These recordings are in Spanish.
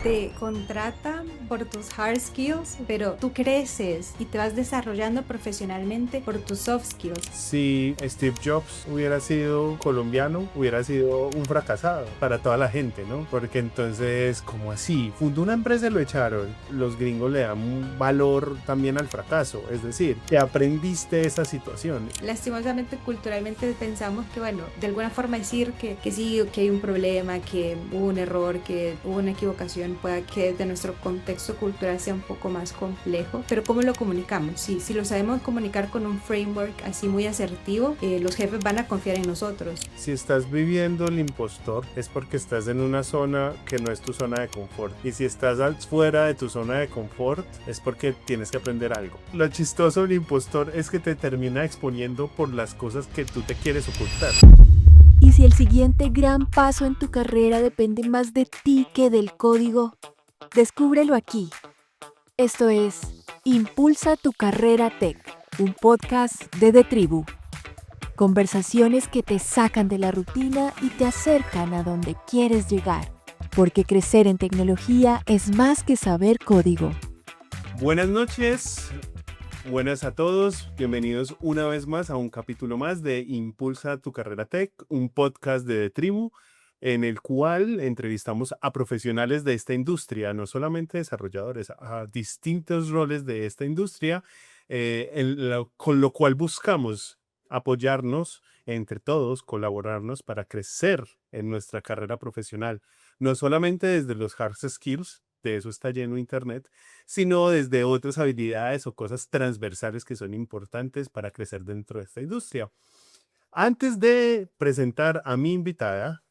Te contratan por tus hard skills, pero tú creces y te vas desarrollando profesionalmente por tus soft skills. Si Steve Jobs hubiera sido colombiano, hubiera sido un fracasado para toda la gente, ¿no? Porque entonces, ¿cómo así? Fundó una empresa y lo echaron. Los gringos le dan un valor también al fracaso, es decir, que aprendiste esa situación. Lastimosamente, culturalmente pensamos que, bueno, de alguna forma decir que sí, que hay un problema, que hubo un error, que hubo una equivocación, pueda que de nuestro contexto cultural sea un poco más complejo, pero ¿cómo lo comunicamos? Sí, si lo sabemos comunicar con un framework así muy asertivo, los jefes van a confiar en nosotros. Si estás viviendo el impostor es porque estás en una zona que no es tu zona de confort. Y si estás fuera de tu zona de confort es porque tienes que aprender algo. Lo chistoso del impostor es que te termina exponiendo por las cosas que tú te quieres ocultar. Y si el siguiente gran paso en tu carrera depende más de ti que del código, descúbrelo aquí. Esto es Impulsa tu carrera tech, un podcast de The Tribu. Conversaciones que te sacan de la rutina y te acercan a donde quieres llegar, porque crecer en tecnología es más que saber código. Buenas noches, buenas a todos, bienvenidos una vez más a un capítulo más de Impulsa tu carrera tech, un podcast de The Tribu, en el cual entrevistamos a profesionales de esta industria, no solamente desarrolladores, a distintos roles de esta industria, con lo cual buscamos apoyarnos entre todos, colaborarnos para crecer en nuestra carrera profesional, no solamente desde los hard skills, de eso está lleno Internet, sino desde otras habilidades o cosas transversales que son importantes para crecer dentro de esta industria. Antes de presentar a mi invitada,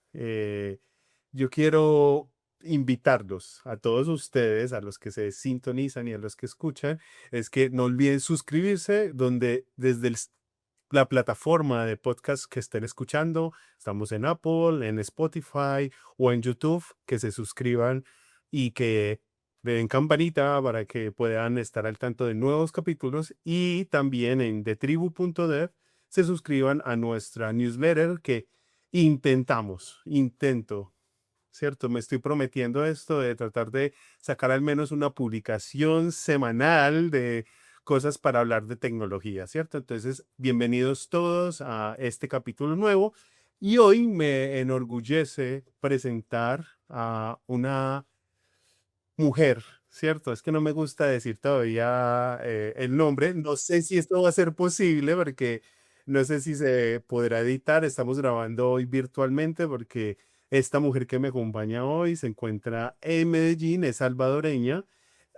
yo quiero invitarlos a todos ustedes, a los que se sintonizan y a los que escuchan, es que no olviden suscribirse donde desde la plataforma de podcast que estén escuchando, estamos en Apple, en Spotify o en YouTube, que se suscriban y que le den campanita para que puedan estar al tanto de nuevos capítulos, y también en detribu.dev se suscriban a nuestra newsletter que intento, ¿cierto? Me estoy prometiendo esto de tratar de sacar al menos una publicación semanal de cosas para hablar de tecnología, ¿cierto? Entonces, bienvenidos todos a este capítulo nuevo, y hoy me enorgullece presentar a una mujer, ¿cierto? Es que no me gusta decir todavía el nombre. No sé si esto va a ser posible porque no sé si se podrá editar. Estamos grabando hoy virtualmente porque esta mujer que me acompaña hoy se encuentra en Medellín, es salvadoreña,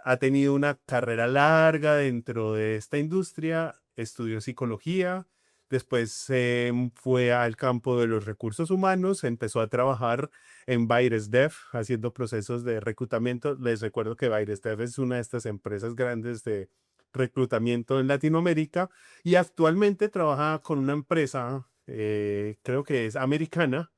ha tenido una carrera larga dentro de esta industria, estudió psicología, después se fue al campo de los recursos humanos, empezó a trabajar en ByresDev haciendo procesos de reclutamiento. Les recuerdo que ByresDev es una de estas empresas grandes de reclutamiento en Latinoamérica, y actualmente trabaja con una empresa, creo que es americana,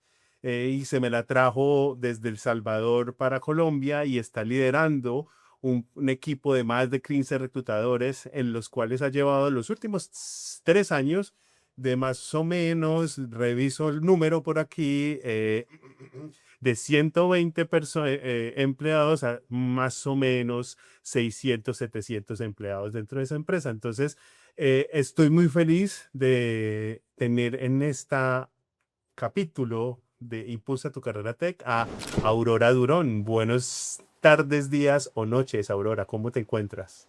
y se me la trajo desde El Salvador para Colombia y está liderando un equipo de más de 15 reclutadores en los cuales ha llevado los últimos 3 años de más o menos, reviso el número por aquí, de 120 empleados a más o menos 600, 700 empleados dentro de esa empresa. Entonces, estoy muy feliz de tener en este capítulo de Impulsa tu carrera tech a Aurora Durón. Buenas tardes, días o noches, Aurora. ¿Cómo te encuentras?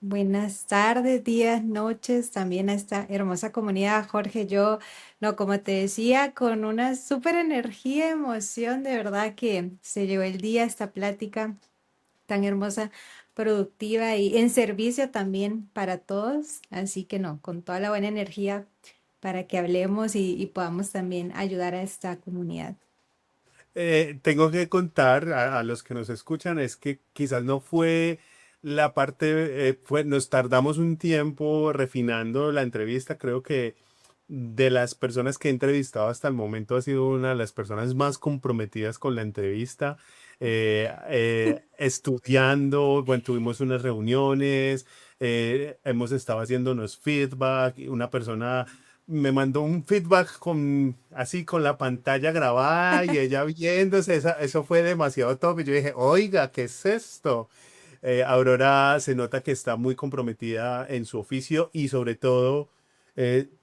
Buenas tardes, días, noches, también a esta hermosa comunidad, Jorge. Yo, no, como te decía, con una súper energía, emoción, de verdad que se llevó el día esta plática tan hermosa, productiva y en servicio también para todos. Así que no, con toda la buena energía para que hablemos y podamos también ayudar a esta comunidad. Tengo que contar a los que nos escuchan es que quizás no fue la parte, nos tardamos un tiempo refinando la entrevista. Creo que de las personas que he entrevistado hasta el momento ha sido una de las personas más comprometidas con la entrevista, estudiando. Bueno, tuvimos unas reuniones, hemos estado haciéndonos feedback, una persona me mandó un feedback con, así con la pantalla grabada y ella viéndose, eso fue demasiado top. Y yo dije, oiga, ¿qué es esto? Aurora se nota que está muy comprometida en su oficio y sobre todo,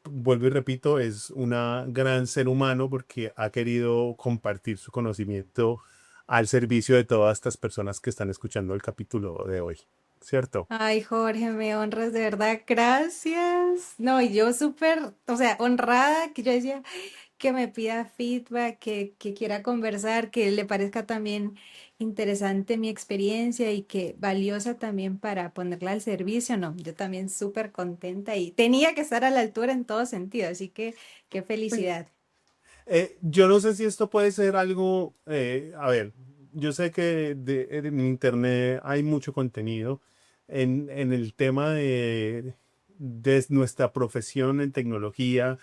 vuelvo y repito, es una gran ser humano porque ha querido compartir su conocimiento al servicio de todas estas personas que están escuchando el capítulo de hoy, ¿cierto? Ay, Jorge, me honras de verdad, gracias. No, y yo súper, o sea, honrada que yo decía que me pida feedback, que quiera conversar, que le parezca también interesante mi experiencia y que valiosa también para ponerla al servicio. No, yo también súper contenta y tenía que estar a la altura en todo sentido, así que qué felicidad. Yo no sé si esto puede ser algo, a ver, yo sé que en internet hay mucho contenido en el tema de nuestra profesión en tecnología,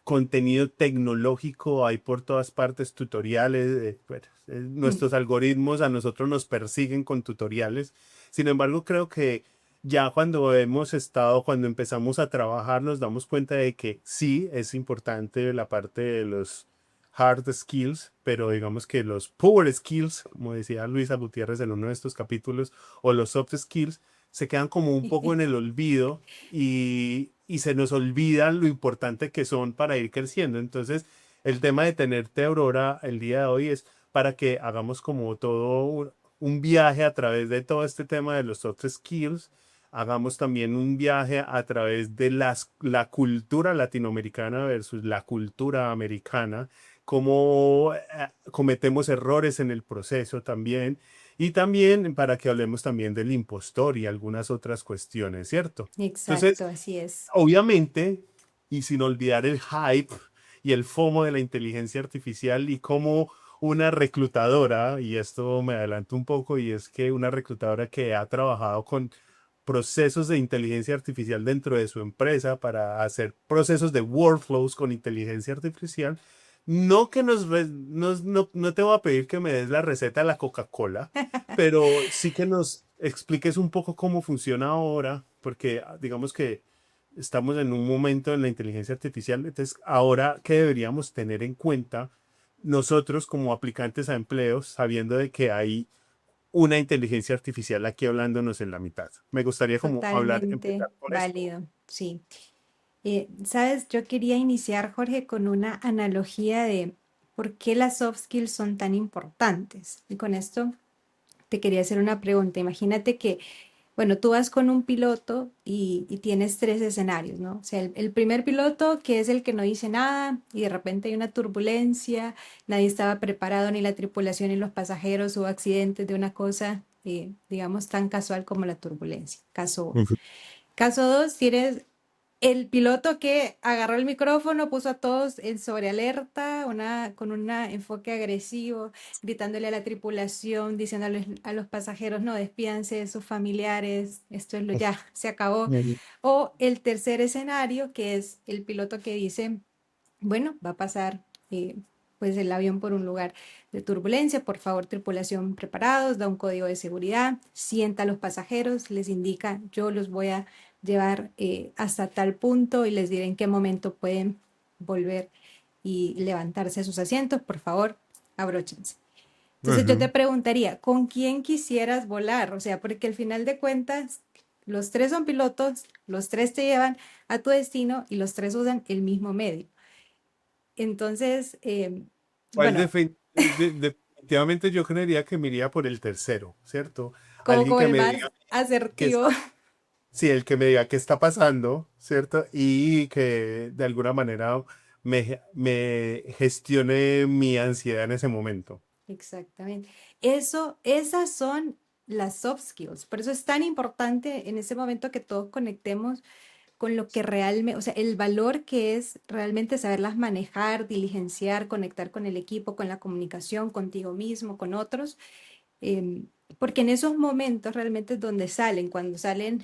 contenido tecnológico, hay por todas partes tutoriales, bueno, Mm. nuestros algoritmos a nosotros nos persiguen con tutoriales. Sin embargo, creo que ya cuando hemos estado, cuando empezamos a trabajar, nos damos cuenta de que sí es importante la parte de los hard skills, pero digamos que los power skills, como decía Luisa Gutiérrez en uno de estos capítulos, o los soft skills, se quedan como un poco en el olvido y se nos olvida lo importante que son para ir creciendo. Entonces, el tema de tenerte, Aurora, el día de hoy es para que hagamos como todo un viaje a través de todo este tema de los soft skills. Hagamos también un viaje a través de la cultura latinoamericana versus la cultura americana, cómo cometemos errores en el proceso también, y también para que hablemos también del impostor y algunas otras cuestiones, ¿cierto? Entonces, Exacto, así es. obviamente, y sin olvidar el hype y el FOMO de la inteligencia artificial y cómo una reclutadora, y esto me adelanto un poco, y es que una reclutadora que ha trabajado con procesos de inteligencia artificial dentro de su empresa para hacer procesos de workflows con inteligencia artificial. No que no te voy a pedir que me des la receta de la Coca-Cola, pero sí que nos expliques un poco cómo funciona ahora, porque digamos que estamos en un momento en la inteligencia artificial. Entonces, ahora, ¿qué deberíamos tener en cuenta nosotros como aplicantes a empleos, sabiendo de que hay una inteligencia artificial aquí hablándonos en la mitad? Me gustaría como hablar, Totalmente empezar por esto. válido, sí. Sabes, yo quería iniciar, Jorge, con una analogía de por qué las soft skills son tan importantes. Y con esto te quería hacer una pregunta. Imagínate que, bueno, tú vas con un piloto y tienes tres escenarios, ¿no? O sea, el primer piloto, que es el que no dice nada y de repente hay una turbulencia, nadie estaba preparado, ni la tripulación ni los pasajeros, hubo accidentes de una cosa, digamos, tan casual como la turbulencia. Caso uno. Ujú. Caso dos, tienes el piloto que agarró el micrófono, puso a todos en sobrealerta, con un enfoque agresivo, gritándole a la tripulación, diciéndoles a los pasajeros, no, despídanse de sus familiares, esto es lo ya, se acabó. Ujú. O el tercer escenario, que es el piloto que dice, bueno, va a pasar pues el avión por un lugar de turbulencia, por favor, tripulación preparados, da un código de seguridad, sienta a los pasajeros, les indica, yo los voy a llevar hasta tal punto y les diré en qué momento pueden volver y levantarse a sus asientos, por favor, abróchense. Entonces yo te Ujú. preguntaría, ¿con quién quisieras volar? O sea, porque al final de cuentas, los tres son pilotos, los tres te llevan a tu destino y los tres usan el mismo medio. Entonces, ¿Cuál bueno, definitivamente yo creería que me iría por el tercero, ¿cierto? como, Alguien como que el me diga más que asertivo. está, sí, el que me diga qué está pasando, ¿cierto? Y que de alguna manera me gestione mi ansiedad en ese momento. Exactamente. Eso, esas son las soft skills. Por eso es tan importante en ese momento que todos conectemos con lo que realmente, o sea, el valor que es realmente saberlas manejar, diligenciar, conectar con el equipo, con la comunicación, contigo mismo, con otros. em, Porque en esos momentos realmente es donde salen, cuando salen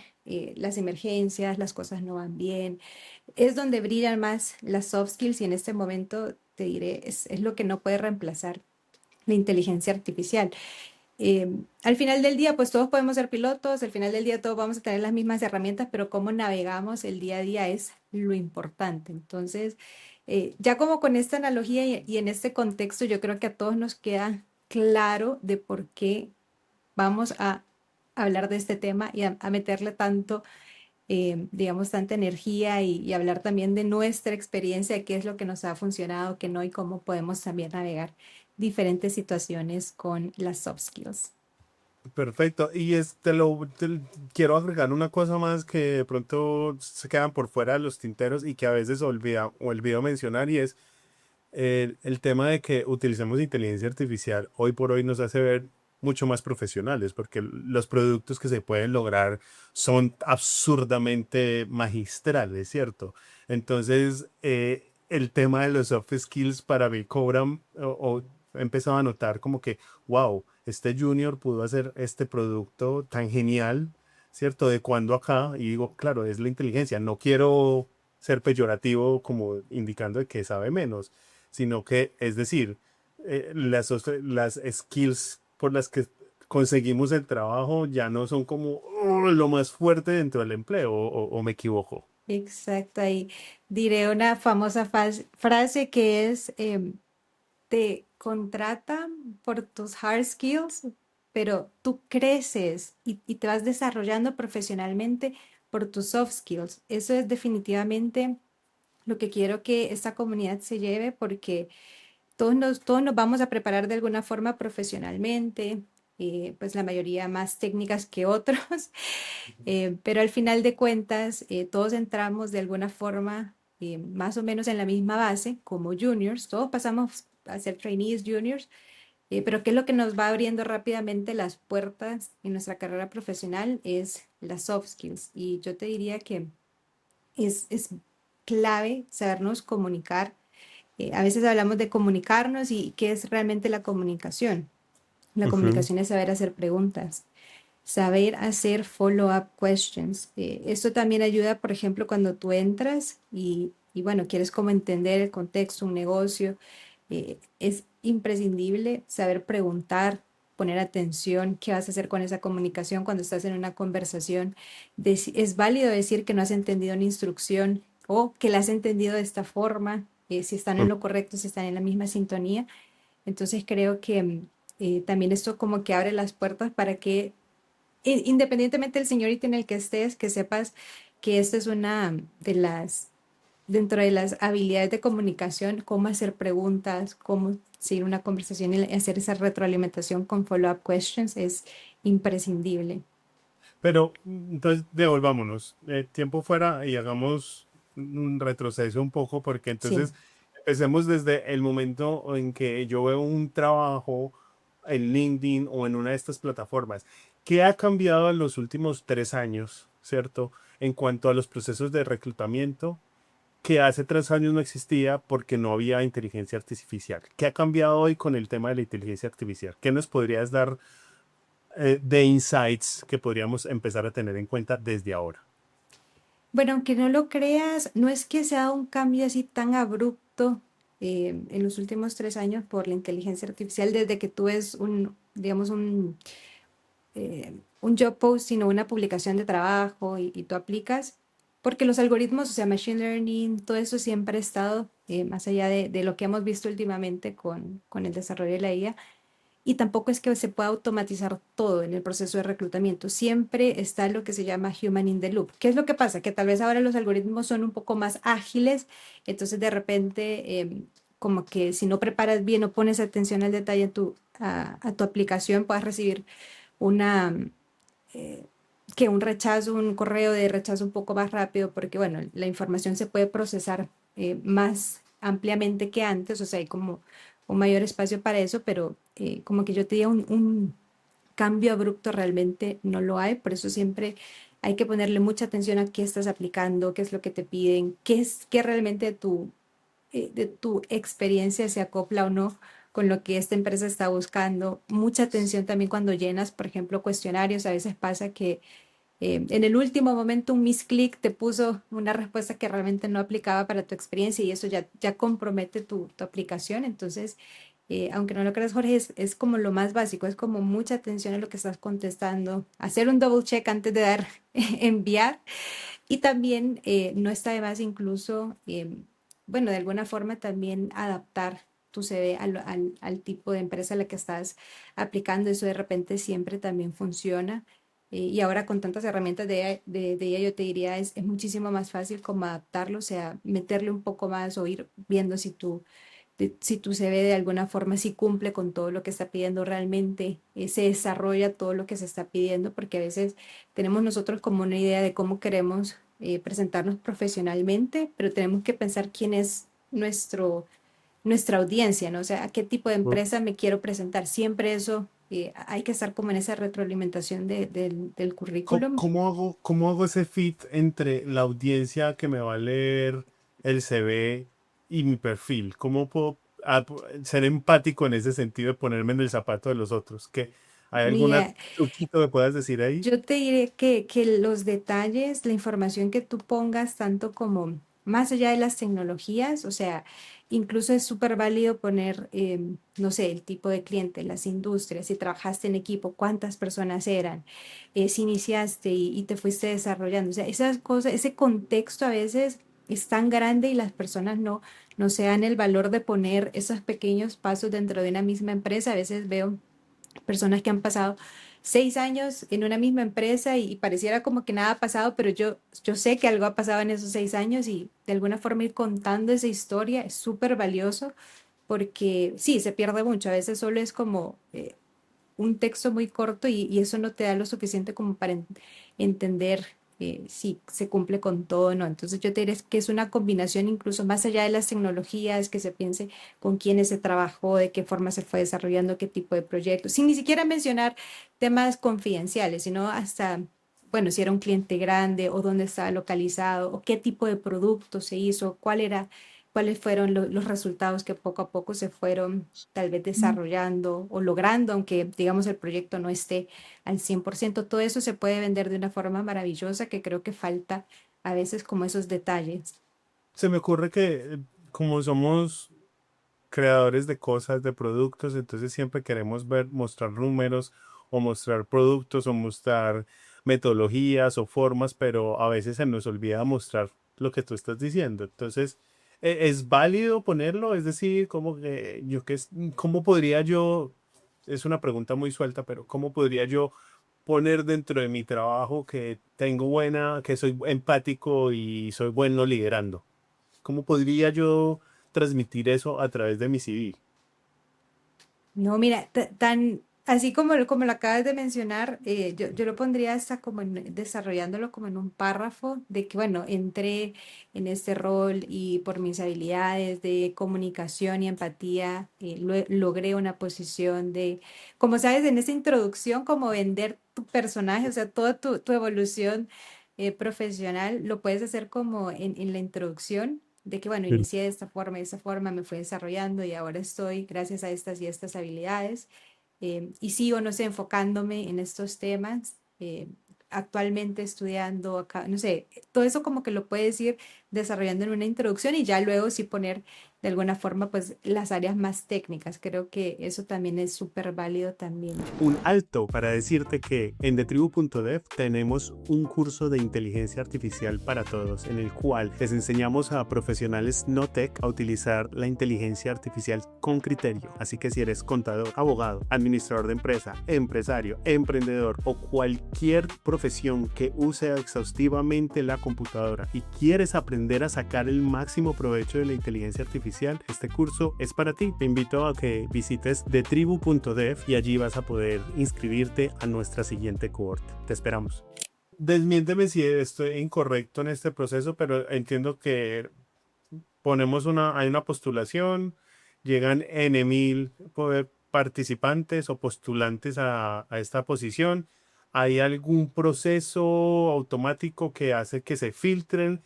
las emergencias, las cosas no van bien, es donde brillan más las soft skills y en este momento te diré, es lo que no puede reemplazar la inteligencia artificial. Al final del día, pues todos podemos ser pilotos, al final del día todos vamos a tener las mismas herramientas, pero cómo navegamos el día a día es lo importante. Entonces, ya como con esta analogía y en este contexto, yo creo que a todos nos queda claro de por qué vamos a hablar de este tema y a meterle tanto, digamos, tanta energía y hablar también de nuestra experiencia, de qué es lo que nos ha funcionado, qué no y cómo podemos también navegar diferentes situaciones con las soft skills. Perfecto. Y quiero agregar una cosa más que de pronto se quedan por fuera de los tinteros y que a veces olvido mencionar, y es el tema de que utilicemos inteligencia artificial hoy por hoy nos hace ver mucho más profesionales, porque los productos que se pueden lograr son absurdamente magistrales, ¿cierto? Entonces, el tema de los soft skills para mí cobran o he empezado a notar como que, wow, este junior pudo hacer este producto tan genial, ¿cierto? De cuando acá, y digo, claro, es la inteligencia, no quiero ser peyorativo como indicando de que sabe menos, sino que, es decir, las skills por las que conseguimos el trabajo ya no son como lo más fuerte dentro del empleo, o me equivoco. Exacto, ahí diré una famosa frase que es, te contratan por tus hard skills, pero tú creces y te vas desarrollando profesionalmente por tus soft skills. Eso es definitivamente lo que quiero que esta comunidad se lleve porque todos nos vamos a preparar de alguna forma profesionalmente, pues la mayoría más técnicas que otros, pero al final de cuentas todos entramos de alguna forma más o menos en la misma base como juniors, todos pasamos a ser trainees juniors, pero qué es lo que nos va abriendo rápidamente las puertas en nuestra carrera profesional es las soft skills y yo te diría que es clave sabernos comunicar. A veces hablamos de comunicarnos y qué es realmente la comunicación. La Ujú. comunicación es saber hacer preguntas, saber hacer follow-up questions. Esto también ayuda, por ejemplo, cuando tú entras y bueno, quieres como entender el contexto, un negocio. Es imprescindible saber preguntar, poner atención, qué vas a hacer con esa comunicación cuando estás en una conversación. Es válido decir que no has entendido una instrucción o que la has entendido de esta forma, si están en lo correcto, si están en la misma sintonía. Entonces creo que también esto como que abre las puertas para que independientemente del señorito en el que estés, que sepas que esta es una de dentro de las habilidades de comunicación, cómo hacer preguntas, cómo seguir una conversación y hacer esa retroalimentación con follow-up questions es imprescindible. Pero entonces devolvámonos, tiempo fuera y hagamos un retroceso un poco, porque Sí. entonces empecemos desde el momento en que yo veo un trabajo en LinkedIn o en una de estas plataformas. ¿Qué ha cambiado en los últimos 3 años, cierto? En cuanto a los procesos de reclutamiento, que hace 3 años no existía porque no había inteligencia artificial. ¿Qué ha cambiado hoy con el tema de la inteligencia artificial? ¿Qué nos podrías dar de insights que podríamos empezar a tener en cuenta desde ahora? Bueno, aunque no lo creas, no es que sea un cambio así tan abrupto en los últimos 3 años por la inteligencia artificial, desde que tú ves digamos, un job posting o una publicación de trabajo y tú aplicas, porque los algoritmos, o sea, machine learning, todo eso siempre ha estado más allá de lo que hemos visto últimamente con el desarrollo de la IA. Y tampoco es que se pueda automatizar todo en el proceso de reclutamiento. Siempre está lo que se llama human in the loop. ¿Qué es lo que pasa? Que tal vez ahora los algoritmos son un poco más ágiles, entonces de repente como que si no preparas bien o pones atención al detalle a tu aplicación, puedas recibir una, eh, que un rechazo, un correo de rechazo un poco más rápido, porque bueno, la información se puede procesar más ampliamente que antes, o sea, hay como un mayor espacio para eso, pero como que yo te diga un cambio abrupto realmente no lo hay, por eso siempre hay que ponerle mucha atención a qué estás aplicando, qué es lo que te piden, qué realmente de tu experiencia se acopla o no con lo que esta empresa está buscando. Mucha atención también cuando llenas, por ejemplo, cuestionarios. A veces pasa que en el último momento un misclick te puso una respuesta que realmente no aplicaba para tu experiencia y eso ya compromete tu aplicación. Entonces, aunque no lo creas, Jorge, es como lo más básico, es como mucha atención a lo que estás contestando, hacer un double check antes de dar enviar y también no está de más incluso, bueno, de alguna forma también adaptar tu CV al tipo de empresa a la que estás aplicando. Eso de repente siempre también funciona. Y ahora con tantas herramientas de ella, yo te diría, es muchísimo más fácil como adaptarlo, o sea, meterle un poco más o ir viendo si tu CV de alguna forma si cumple con todo lo que está pidiendo realmente, se desarrolla todo lo que se está pidiendo, porque a veces tenemos nosotros como una idea de cómo queremos presentarnos profesionalmente, pero tenemos que pensar quién es nuestra audiencia, ¿no? O sea, a qué tipo de empresa me quiero presentar. Siempre eso, hay que estar como en esa retroalimentación del currículum. Cómo hago ese fit entre la audiencia que me va a leer el CV y mi perfil? ¿Cómo puedo ser empático en ese sentido de ponerme en el zapato de los otros? ¿Hay algún Mira, truquito que puedas decir ahí? yo te diré que los detalles, la información que tú pongas, tanto como más allá de las tecnologías, o sea, incluso es súper válido poner, no sé, el tipo de cliente, las industrias, si trabajaste en equipo, cuántas personas eran, si iniciaste y te fuiste desarrollando, o sea, esas cosas, ese contexto a veces es tan grande y las personas no se dan el valor de poner esos pequeños pasos dentro de una misma empresa. A veces veo personas que han pasado 6 años en una misma empresa y pareciera como que nada ha pasado, pero yo sé que algo ha pasado en esos 6 años y de alguna forma ir contando esa historia es súper valioso porque sí, se pierde mucho. A veces solo es como un texto muy corto y eso no te da lo suficiente como para entender si se cumple con todo o no. Entonces yo te diría que es una combinación incluso más allá de las tecnologías, que se piense con quiénes se trabajó, de qué forma se fue desarrollando, qué tipo de proyectos, sin ni siquiera mencionar temas confidenciales, sino hasta, bueno, si era un cliente grande o dónde estaba localizado o qué tipo de producto se hizo, cuáles fueron los resultados que poco a poco se fueron tal vez desarrollando o logrando, aunque digamos el proyecto no esté al 100%. Todo eso se puede vender de una forma maravillosa que creo que falta a veces como esos detalles. Se me ocurre que como somos creadores de cosas, de productos, entonces siempre queremos ver, mostrar números o mostrar productos o mostrar metodologías o formas, pero a veces se nos olvida mostrar lo que tú estás diciendo. Entonces, ¿es válido ponerlo? Es decir, como que ¿cómo podría yo, es una pregunta muy suelta, pero ¿cómo podría yo poner dentro de mi trabajo que tengo que soy empático y soy bueno liderando? ¿Cómo podría yo transmitir eso a través de mi CV? No, mira, tan así como lo acabas de mencionar, yo lo pondría hasta como desarrollándolo como en un párrafo de que, bueno, entré en este rol y por mis habilidades de comunicación y empatía, logré una posición de, como sabes, en esa introducción, como vender tu personaje, o sea, toda tu evolución profesional, lo puedes hacer como en la introducción de que, bueno, Sí. inicié de esta forma, me fui desarrollando y ahora estoy gracias a estas y estas habilidades. Y sigo, no sé, enfocándome en estos temas, actualmente estudiando acá, no sé, todo eso como que lo puedes ir desarrollando en una introducción y ya luego sí poner de alguna forma pues las áreas más técnicas. Creo que eso también es súper válido también. Un alto para decirte que en detribu.dev tenemos un curso de inteligencia artificial para todos en el cual les enseñamos a profesionales no tech a utilizar la inteligencia artificial con criterio. Así que si eres contador, abogado, administrador de empresa, empresario, emprendedor o cualquier profesión que use exhaustivamente la computadora y quieres aprender a sacar el máximo provecho de la inteligencia artificial, este curso es para ti. Te invito a que visites detribu.dev y allí vas a poder inscribirte a nuestra siguiente cohorte. Te esperamos. Desmiénteme si estoy incorrecto en este proceso, pero entiendo que hay una postulación, llegan N.000 participantes o postulantes a esta posición. ¿Hay algún proceso automático que hace que se filtren?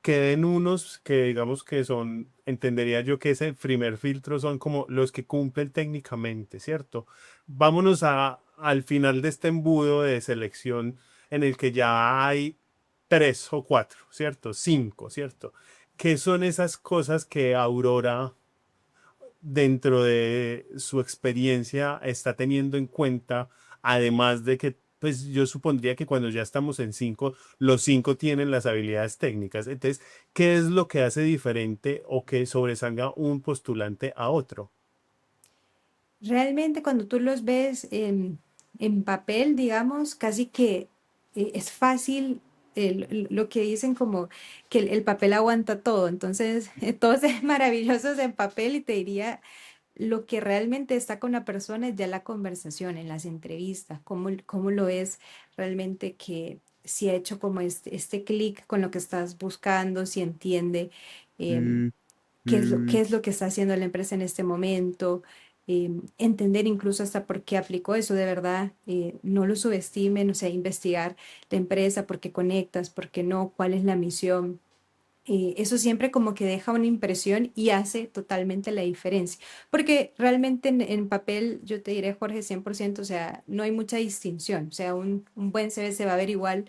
Queden unos que digamos que son, entendería yo que ese primer filtro son como los que cumplen técnicamente, ¿cierto? Vámonos al final de este embudo de selección en el que ya hay tres o cuatro, ¿cierto? Cinco, ¿cierto? ¿Qué son esas cosas que Aurora dentro de su experiencia está teniendo en cuenta, además de que, pues yo supondría que cuando ya estamos en cinco, los cinco tienen las habilidades técnicas. Entonces, ¿qué es lo que hace diferente o que sobresalga un postulante a otro? Realmente cuando tú los ves en papel, digamos, casi que es fácil lo que dicen como que el papel aguanta todo. Entonces, todos es maravillosos en papel y te diría lo que realmente está con la persona es ya la conversación, en las entrevistas, cómo lo es realmente que si ha hecho como este clic con lo que estás buscando, si entiende em, Mm, qué mm, es lo que está haciendo la empresa en este momento, entender incluso hasta por qué aplicó eso de verdad, no lo subestimen, o sea, investigar la empresa, por qué conectas, por qué no, cuál es la misión. Eso siempre como que deja una impresión y hace totalmente la diferencia. Porque realmente en papel, yo te diré, Jorge, 100%, o sea, no hay mucha distinción. O sea, un buen CV se va a ver igual,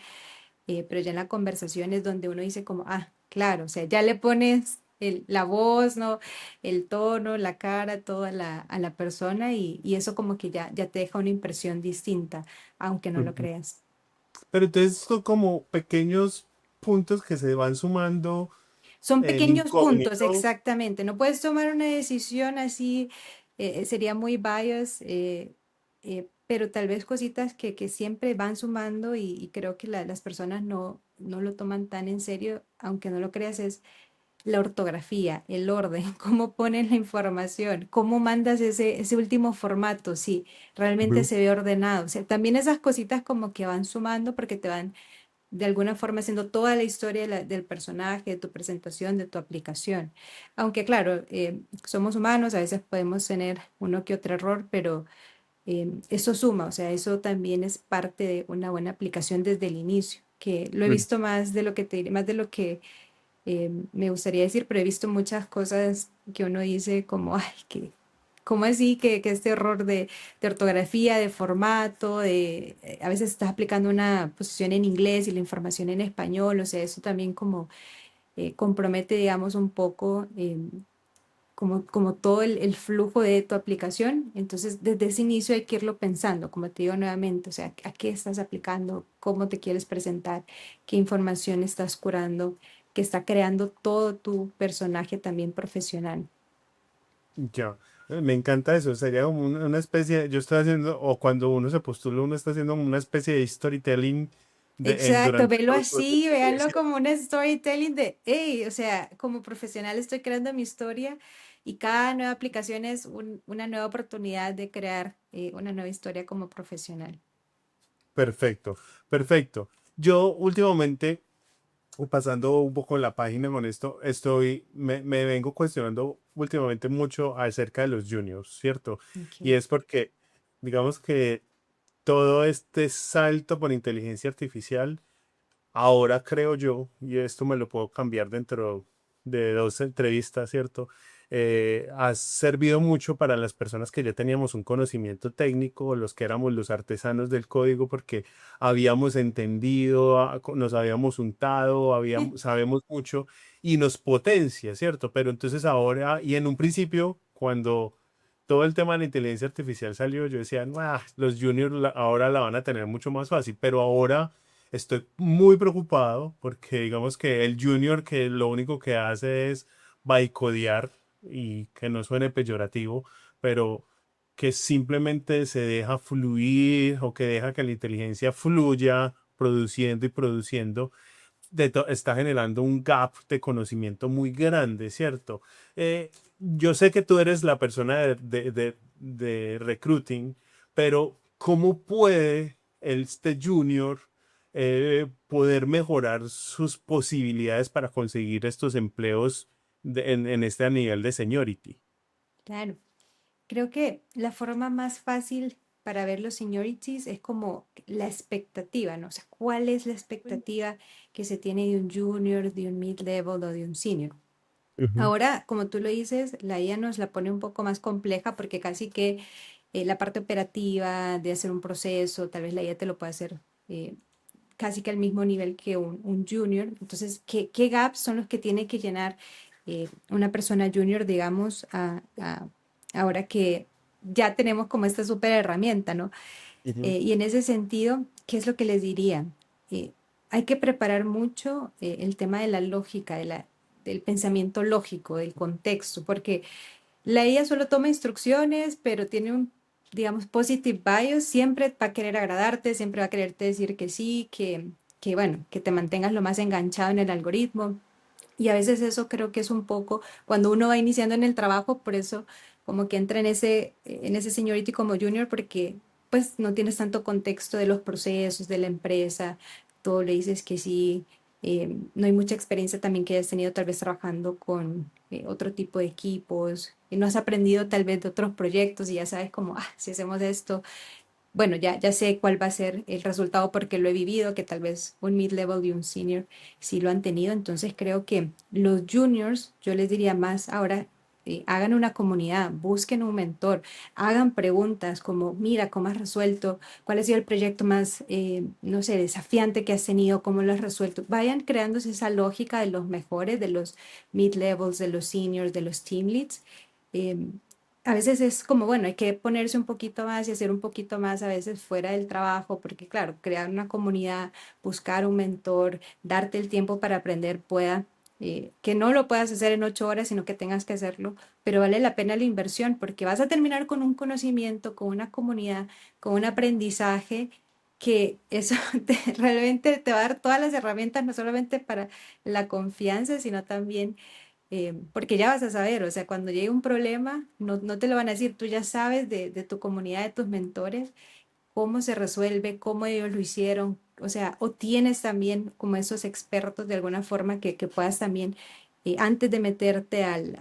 pero ya en la conversación es donde uno dice como, ah, claro, o sea, ya le pones la voz, ¿no? El tono, la cara, todo a la persona y eso como que ya te deja una impresión distinta, aunque no lo mm. creas. Pero entonces son como pequeños puntos que se van sumando Son en pequeños puntos, incógnito. exactamente. No puedes tomar una decisión así, sería muy bias, pero tal vez cositas que siempre van sumando y creo que las personas no lo toman tan en serio, aunque no lo creas, es la ortografía, el orden, cómo pones la información, cómo mandas ese último formato, si realmente se ve ordenado. O sea, también esas cositas como que van sumando porque te van de alguna forma haciendo toda la historia del personaje, de tu presentación, de tu aplicación. Aunque claro, somos humanos, a veces podemos tener uno que otro error, pero eso suma, o sea, eso también es parte de una buena aplicación desde el inicio, que lo he Mm. visto más de lo que más de lo que me gustaría decir, pero he visto muchas cosas que uno dice como, ay, que, ¿cómo así que este error de ortografía, de formato, a veces estás aplicando una posición en inglés y la información en español, o sea, eso también como compromete, digamos, un poco como todo el flujo de tu aplicación. Entonces, desde ese inicio hay que irlo pensando, como te digo nuevamente, o sea, a qué estás aplicando, cómo te quieres presentar, qué información estás curando, que está creando todo tu personaje también profesional. Ya, me encanta eso. Sería como una especie, yo estoy haciendo, o cuando uno se postula, uno está haciendo como una especie de storytelling Exacto, durante velo todo el proceso así, de véanlo selección. como un storytelling de, hey, o sea, como profesional estoy creando mi historia y cada nueva aplicación es una nueva oportunidad de crear una nueva historia como profesional. Perfecto, perfecto. Yo últimamente, pasando un poco la página con esto, me vengo cuestionando últimamente mucho acerca de los juniors, ¿cierto? Y Ok. es porque, digamos que todo este salto por inteligencia artificial, ahora creo yo, y esto me lo puedo cambiar dentro de dos entrevistas, ¿cierto? Ha servido mucho para las personas que ya teníamos un conocimiento técnico, los que éramos los artesanos del código, porque habíamos entendido, nos habíamos untado, sabemos mucho y nos potencia, ¿cierto? Pero entonces ahora, y en un principio, cuando todo el tema de la inteligencia artificial salió, yo decía, "Ah, los juniors ahora la van a tener mucho más fácil", pero ahora estoy muy preocupado porque digamos que el junior que lo único que hace es bycodear y que no suene peyorativo, pero que simplemente se deja fluir o que deja que la inteligencia fluya produciendo y produciendo, está generando un gap de conocimiento muy grande, ¿cierto? Yo sé que tú eres la persona de recruiting, pero ¿cómo puede este junior poder mejorar sus posibilidades para conseguir estos empleos en este nivel de seniority? Claro. Creo que la forma más fácil para ver los seniorities es como la expectativa, ¿no? O sea, ¿cuál es la expectativa que se tiene de un junior, de un mid-level o de un senior? Ujú. Ahora, como tú lo dices, la IA nos la pone un poco más compleja porque casi que la parte operativa de hacer un proceso, tal vez la IA te lo puede hacer eh, casi que al mismo nivel que un junior. Entonces, ¿qué gaps son los que tiene que llenar una persona junior, digamos, ahora que ya tenemos como esta súper herramienta, ¿no? Ujú. Y en ese sentido, ¿qué es lo que les diría? Eh, Hay que preparar mucho el tema de la lógica, del pensamiento lógico, del contexto, porque la IA solo toma instrucciones, pero tiene un, digamos, positive bias, siempre va a querer agradarte, siempre va a quererte decir que sí, que bueno, que te mantengas lo más enganchado en el algoritmo. Y a veces eso creo que es un poco, cuando uno va iniciando en el trabajo, por eso como que entra en ese seniority como junior, porque pues no tienes tanto contexto de los procesos de la empresa, todo le dices que sí, no hay mucha experiencia también que hayas tenido tal vez trabajando con otro tipo de equipos, y no has aprendido tal vez de otros proyectos y ya sabes como, ah, si hacemos esto, bueno, ya sé cuál va a ser el resultado porque lo he vivido, que tal vez un mid-level y un senior sí lo han tenido. Entonces creo que los juniors, yo les diría más ahora, hagan una comunidad, busquen un mentor, hagan preguntas como, mira, ¿cómo has resuelto? ¿Cuál ha sido el proyecto más, no sé, desafiante que has tenido? ¿Cómo lo has resuelto? Vayan creándose esa lógica de los mejores, de los mid-levels, de los seniors, de los team leads. A veces es como, bueno, hay que ponerse un poquito más y hacer un poquito más a veces fuera del trabajo, porque claro, crear una comunidad, buscar un mentor, darte el tiempo para aprender pueda, que no lo puedas hacer en 8 horas, sino que tengas que hacerlo, pero vale la pena la inversión porque vas a terminar con un conocimiento, con una comunidad, con un aprendizaje que eso realmente te va a dar todas las herramientas, no solamente para la confianza, sino también porque ya vas a saber, o sea, cuando llegue un problema, no te lo van a decir, tú ya sabes de tu comunidad, de tus mentores, cómo se resuelve, cómo ellos lo hicieron, o sea, o tienes también como esos expertos de alguna forma que puedas también, antes de meterte al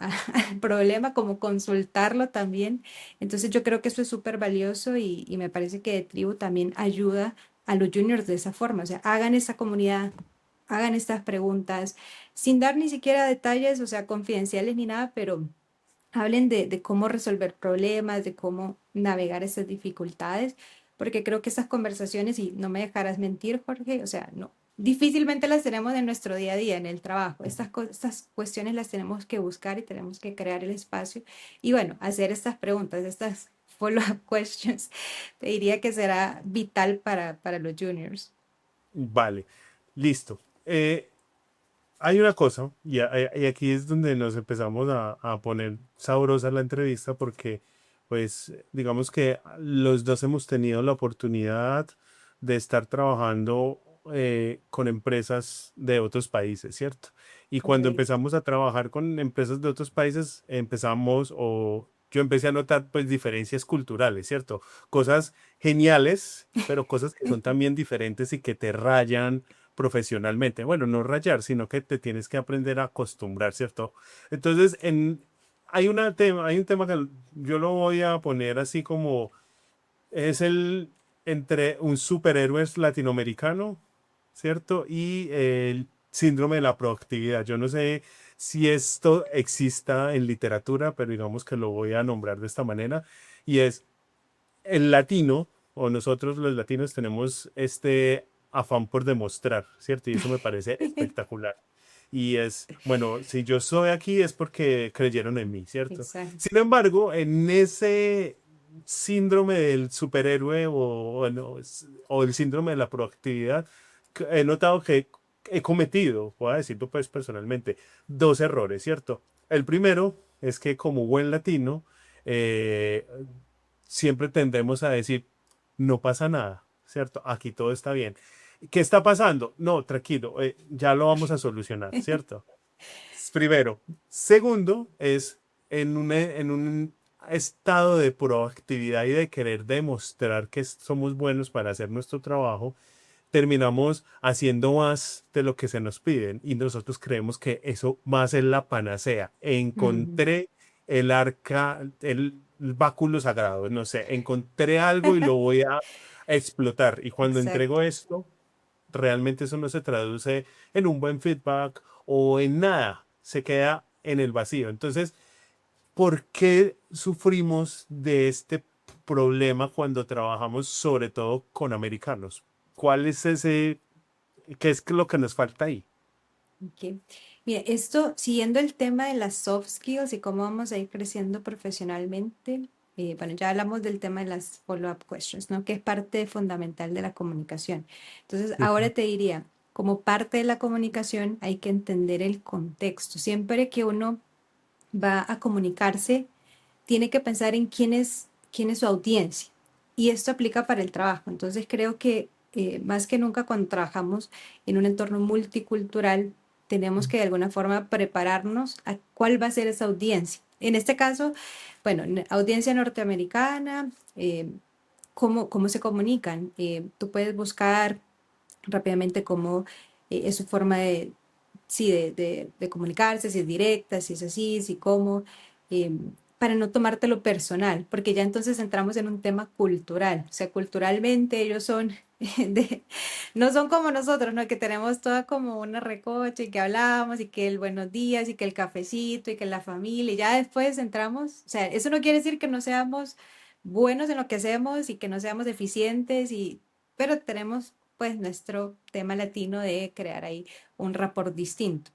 problema, como consultarlo también. Entonces yo creo que eso es súper valioso y me parece que de Tribu también ayuda a los juniors de esa forma, o sea, hagan esa comunidad, hagan estas preguntas sin dar ni siquiera detalles, o sea, confidenciales ni nada, pero hablen de cómo resolver problemas, de cómo navegar esas dificultades, porque creo que estas conversaciones, y no me dejarás mentir, Jorge, o sea, no, difícilmente las tenemos en nuestro día a día, en el trabajo. Estas cuestiones las tenemos que buscar y tenemos que crear el espacio y bueno, hacer estas preguntas, estas follow-up questions, te diría que será vital para los juniors. Vale, listo. Hay una cosa, y aquí es donde nos empezamos a poner sabrosa la entrevista porque, pues, digamos que los dos hemos tenido la oportunidad de estar trabajando con empresas de otros países, ¿cierto? Y cuando Correcto. empezamos a trabajar con empresas de otros países, empezamos o yo empecé a notar, pues, diferencias culturales, ¿cierto? Cosas geniales, pero cosas que son también diferentes y que te rayan profesionalmente. Bueno, no rayar, sino que te tienes que aprender a acostumbrar, ¿cierto? Entonces, hay un tema que yo lo voy a poner así como es el entre un superhéroe latinoamericano, ¿cierto? Y el síndrome de la proactividad. Yo no sé si esto exista en literatura, pero digamos que lo voy a nombrar de esta manera. Y es el latino, o nosotros los latinos tenemos este afán por demostrar, ¿cierto? Y eso me parece espectacular. Y es, bueno, si yo soy aquí es porque creyeron en mí, ¿cierto? Exacto. Sin embargo, en ese síndrome del superhéroe bueno, o el síndrome de la proactividad, he notado que he cometido, voy a decirlo pues personalmente, dos errores, ¿cierto? El primero es que como buen latino, eh, siempre tendemos a decir, no pasa nada, ¿cierto? Aquí todo está bien. ¿Qué está pasando? No, tranquilo, ya lo vamos a solucionar, ¿cierto? Primero. Segundo, es en un estado de proactividad y de querer demostrar que somos buenos para hacer nuestro trabajo, terminamos haciendo más de lo que se nos piden y nosotros creemos que eso va a ser la panacea. Ujú. Encontré el arca, el báculo sagrado, no sé, encontré algo y lo voy a explotar. Y cuando Exacto. entrego esto, realmente eso no se traduce en un buen feedback o en nada, se queda en el vacío. Entonces, ¿por qué sufrimos de este problema cuando trabajamos sobre todo con americanos? ¿Cuál es ese, qué es lo que nos falta ahí? Ok. Mira, esto, siguiendo el tema de las soft skills y cómo vamos a ir creciendo profesionalmente, bueno, ya hablamos del tema de las follow-up questions, ¿no? Que es parte fundamental de la comunicación. Entonces, ahora Ujú, te diría, como parte de la comunicación hay que entender el contexto. Siempre que uno va a comunicarse, tiene que pensar en quién es su audiencia. Y esto aplica para el trabajo. Entonces creo que más que nunca cuando trabajamos en un entorno multicultural, tenemos que de alguna forma prepararnos a cuál va a ser esa audiencia. En este caso, bueno, audiencia norteamericana, cómo se comunican. Tú puedes buscar rápidamente cómo es su forma de, sí, de comunicarse, si es directa, si es así, si cómo, eh, para no tomártelo personal, porque ya entonces entramos en un tema cultural, o sea, culturalmente ellos son, de, no son como nosotros, ¿no? Que tenemos toda como una recocha y que hablamos y que el buenos días y que el cafecito y que la familia, y ya después entramos, o sea, eso no quiere decir que no seamos buenos en lo que hacemos y que no seamos eficientes y pero tenemos pues nuestro tema latino de crear ahí un rapport distinto.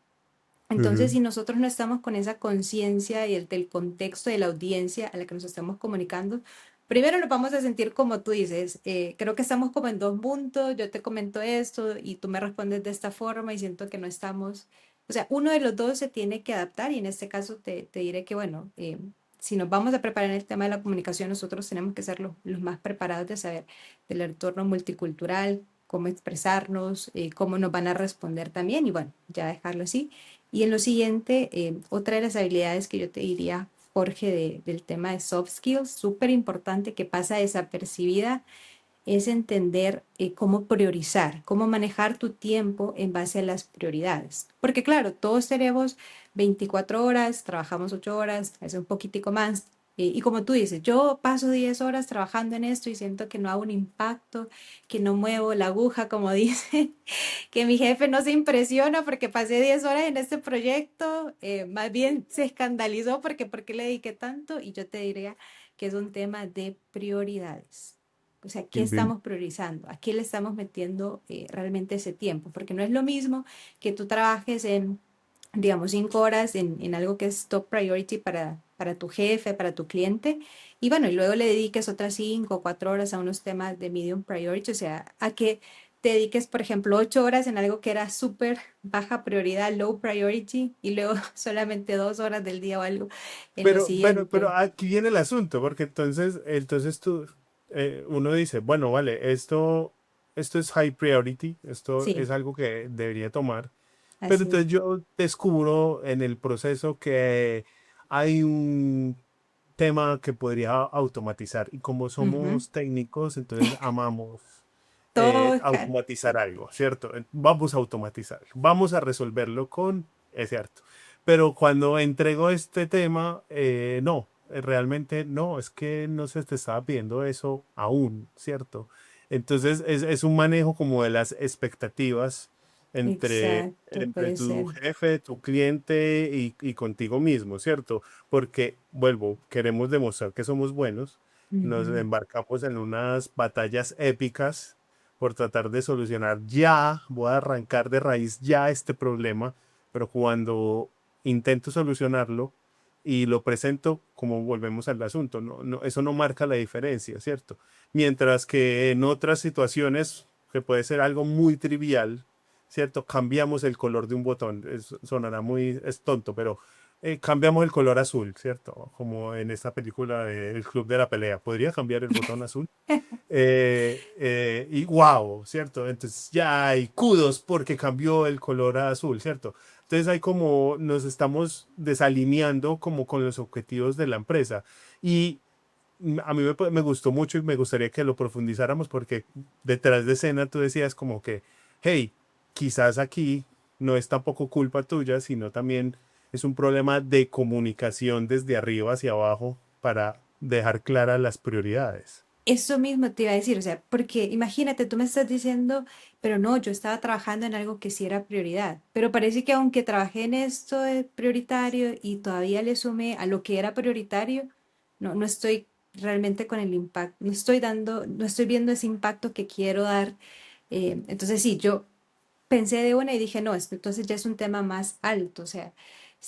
Entonces, ujú. si nosotros no estamos con esa conciencia y el del contexto de la audiencia a la que nos estamos comunicando, primero nos vamos a sentir como tú dices, creo que estamos como en dos puntos, yo te comento esto y tú me respondes de esta forma y siento que no estamos, o sea, uno de los dos se tiene que adaptar y en este caso te diré que, bueno, si nos vamos a preparar en el tema de la comunicación, nosotros tenemos que ser los más preparados de saber del entorno multicultural, cómo expresarnos, cómo nos van a responder también y bueno, ya dejarlo así. Y en lo siguiente, otra de las habilidades que yo te diría, Jorge, del tema de soft skills, súper importante que pasa desapercibida, es entender cómo priorizar, cómo manejar tu tiempo en base a las prioridades. Porque claro, todos tenemos 24 horas, trabajamos 8 horas, a veces un poquitico más. Y como tú dices, yo paso 10 horas trabajando en esto y siento que no hago un impacto, que no muevo la aguja, como dicen, que mi jefe no se impresiona porque pasé 10 horas en este proyecto, más bien se escandalizó porque ¿por qué le dediqué tanto? Y yo te diría que es un tema de prioridades. O sea, ¿qué Inven- estamos priorizando? ¿A qué le estamos metiendo realmente ese tiempo? Porque no es lo mismo que tú trabajes en, digamos, 5 horas en algo que es top priority para tu jefe, para tu cliente, y bueno, y luego le dediques otras 5 o 4 horas a unos temas de medium priority, o sea, a que te dediques, por ejemplo, 8 horas en algo que era súper baja prioridad, low priority, y luego solamente 2 horas del día o algo en lo Pero siguiente. aquí viene el asunto, porque entonces tú, uno dice, bueno, vale, esto es high priority, esto Sí, es algo que debería tomar, pero así es. entonces yo descubro en el proceso que hay un tema que podría automatizar, y como Ujú. somos técnicos, entonces amamos Todo, automatizar algo, ¿cierto? Vamos a automatizar, vamos a resolverlo con, es cierto. Pero cuando entrego este tema, no, realmente no, es que no se te estaba pidiendo eso aún, ¿cierto? Entonces es un manejo como de las expectativas exacto, entre puede tu ser. jefe, tu cliente y contigo mismo, ¿cierto? Porque, vuelvo, queremos demostrar que somos buenos, nos Ujú. embarcamos en unas batallas épicas por tratar de solucionar ya, voy a arrancar de raíz ya este problema, pero cuando intento solucionarlo y lo presento, como volvemos al asunto, eso no marca la diferencia, ¿cierto? Mientras que en otras situaciones, que puede ser algo muy trivial, ¿cierto? Cambiamos el color de un botón, sonará muy, es tonto, pero cambiamos el color azul, ¿cierto? Como en esta película de El Club de la Pelea, ¿podría cambiar el botón azul? Y wow, ¿cierto? Entonces ya hay kudos porque cambió el color a azul, ¿cierto? Entonces hay como nos estamos desalineando como con los objetivos de la empresa. Y a mí me gustó mucho y me gustaría que lo profundizáramos porque detrás de escena tú decías como que, hey, quizás aquí no es tampoco culpa tuya, sino también es un problema de comunicación desde arriba hacia abajo para dejar claras las prioridades. Eso mismo te iba a decir, o sea, porque imagínate, tú me estás diciendo, pero no, yo estaba trabajando en algo que sí era prioridad, pero parece que aunque trabajé en esto de prioritario y todavía le sumé a lo que era prioritario, no estoy realmente con el impacto, no estoy viendo ese impacto que quiero dar. Entonces sí, yo pensé de una y dije, no, esto entonces ya es un tema más alto, o sea,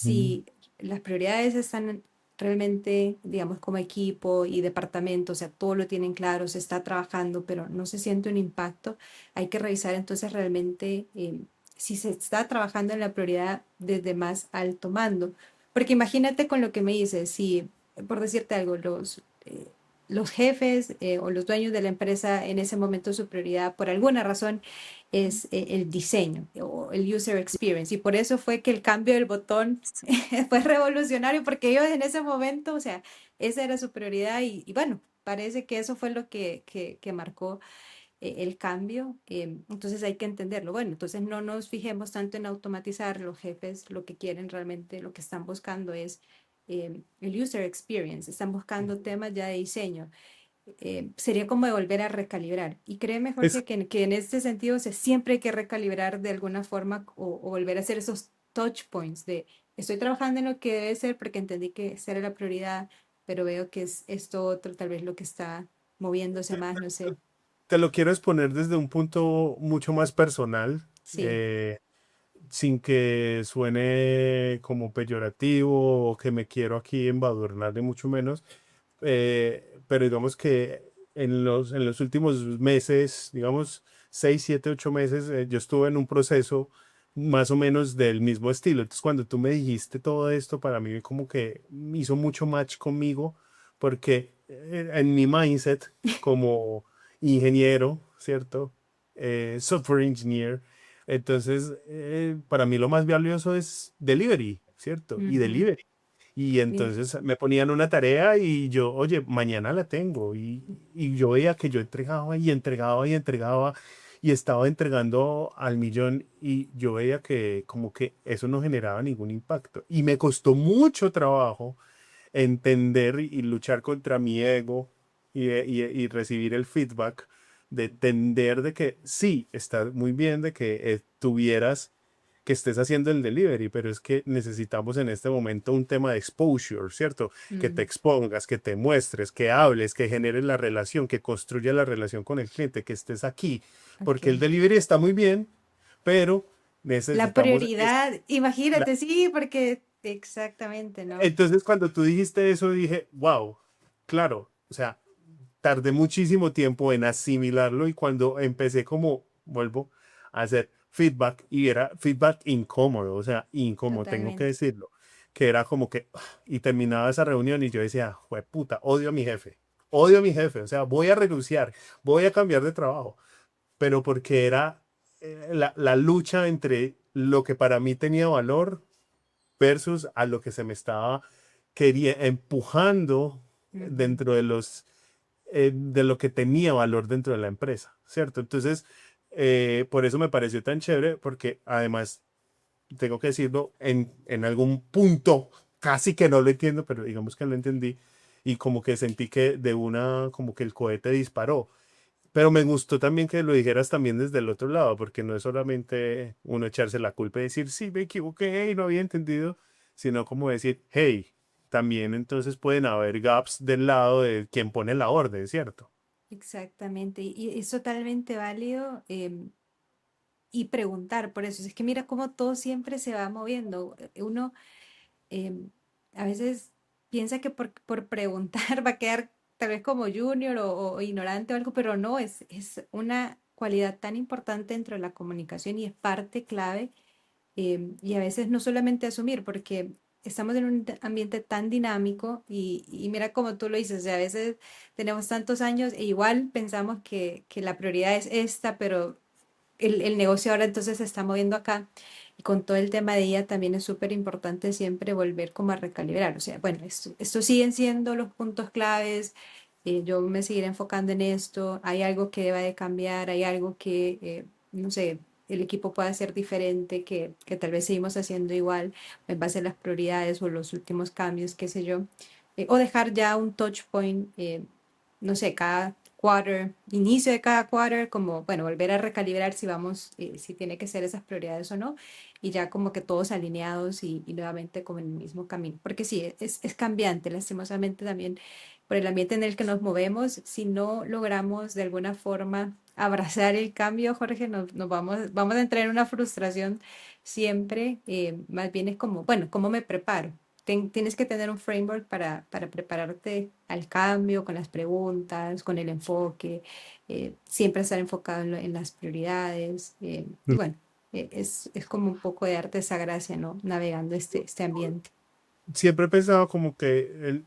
Mm. si las prioridades están realmente, digamos, como equipo y departamento, o sea, todo lo tienen claro, se está trabajando, pero no se siente un impacto, hay que revisar entonces realmente si se está trabajando en la prioridad desde más alto mando. Porque imagínate con lo que me dices, si, por decirte algo, los jefes o los dueños de la empresa en ese momento su prioridad, por alguna razón, es el diseño o el user experience. Y por eso fue que el cambio del botón fue revolucionario, porque ellos en ese momento, o sea, esa era su prioridad y bueno, parece que eso fue lo que marcó el cambio. Entonces hay que entenderlo. Bueno, entonces no nos fijemos tanto en automatizar. Los jefes lo que quieren realmente, lo que están buscando es el user experience. Están buscando temas ya de diseño. Sería como de volver a recalibrar. Y créeme, Es, Jorge, que en este sentido, o sea, siempre hay que recalibrar de alguna forma o volver a hacer esos touch points de estoy trabajando en lo que debe ser porque entendí que esa era la prioridad, pero veo que es esto otro, tal vez lo que está moviéndose más, no sé. te lo quiero exponer desde un punto mucho más personal, Sí. eh, sin que suene como peyorativo o que me quiero aquí embadurnar de mucho menos. Pero digamos que en los últimos meses, digamos 6 7 8 meses, yo estuve en un proceso más o menos del mismo estilo. Entonces, cuando tú me dijiste todo esto, para mí como que hizo mucho match conmigo, porque en mi mindset como ingeniero, ¿cierto? Software engineer, entonces para mí lo más valioso es delivery, ¿cierto? Y Ujú. delivery. Y Sí. entonces me ponían una tarea y yo, oye, mañana la tengo. Y yo veía que yo entregaba y entregaba y entregaba y estaba entregando al millón y yo veía que como que eso no generaba ningún impacto. Y me costó mucho trabajo entender y luchar contra mi ego y recibir el feedback de entender de que sí, está muy bien de que tuvieras que estés haciendo el delivery, pero es que necesitamos en este momento un tema de exposure, ¿cierto? Que te Mm, expongas, que te muestres, que hables, que generes la relación, que construya la relación con el cliente, que estés aquí, porque el ok. delivery está muy bien, pero La necesitamos... prioridad, la- imagínate, sí, porque exactamente, ¿no? Entonces cuando tú dijiste eso dije, wow, claro, o sea, tardé muchísimo tiempo en asimilarlo y cuando empecé como, vuelvo a hacer feedback y era feedback incómodo, o sea, incómodo, tengo que Totalmente. decirlo, que era como que, y terminaba esa reunión y yo decía, puta, odio a mi jefe, o sea, voy a renunciar, voy a cambiar de trabajo, pero porque era la lucha entre lo que para mí tenía valor versus a lo que se me estaba empujando Ujú. dentro de los de lo que tenía valor dentro de la empresa, ¿cierto? Entonces, por eso me pareció tan chévere, porque además, tengo que decirlo, en algún punto, casi que no lo entiendo, pero digamos que lo entendí, y como que sentí que de una, como que el cohete disparó. Pero me gustó también que lo dijeras también desde el otro lado, porque no es solamente uno echarse la culpa y decir, sí, me equivoqué y no había entendido, sino como decir, hey, también entonces pueden haber gaps del lado de quien pone la orden, ¿cierto? Exactamente. Y es totalmente válido y preguntar por eso. Es que mira cómo todo siempre se va moviendo. Uno em, a veces piensa que por preguntar va a quedar tal vez como junior o ignorante o algo, pero no, es una cualidad tan importante dentro de la comunicación y es parte clave. Y a veces no solamente asumir, porque estamos en un ambiente tan dinámico y mira como tú lo dices, o sea, a veces tenemos tantos años e igual pensamos que la prioridad es esta, pero el negocio ahora entonces se está moviendo acá. Y con todo el tema de ella también es súper importante siempre volver como a recalibrar. O sea, bueno, esto siguen siendo los puntos claves. Yo me seguiré enfocando en esto. Hay algo que deba de cambiar, hay algo que, no sé, el equipo puede hacer diferente, que tal vez seguimos haciendo igual en base a las prioridades o los últimos cambios, qué sé yo. O dejar ya un touch point, no sé, cada quarter, inicio de cada quarter, como, bueno, volver a recalibrar si vamos, si tiene que ser esas prioridades o no, y ya como que todos alineados y nuevamente como en el mismo camino. Porque sí, es cambiante, lastimosamente también por el ambiente en el que nos movemos, si no logramos de alguna forma abrazar el cambio, Jorge, nos vamos a entrar en una frustración siempre. Más bien es como, bueno, ¿cómo me preparo? Tienes que tener un framework para prepararte al cambio, con las preguntas, con el enfoque, siempre estar enfocado en las prioridades. Y Mm. bueno, es como un poco de arte esa gracia, ¿no? Navegando este ambiente. Siempre he pensado como que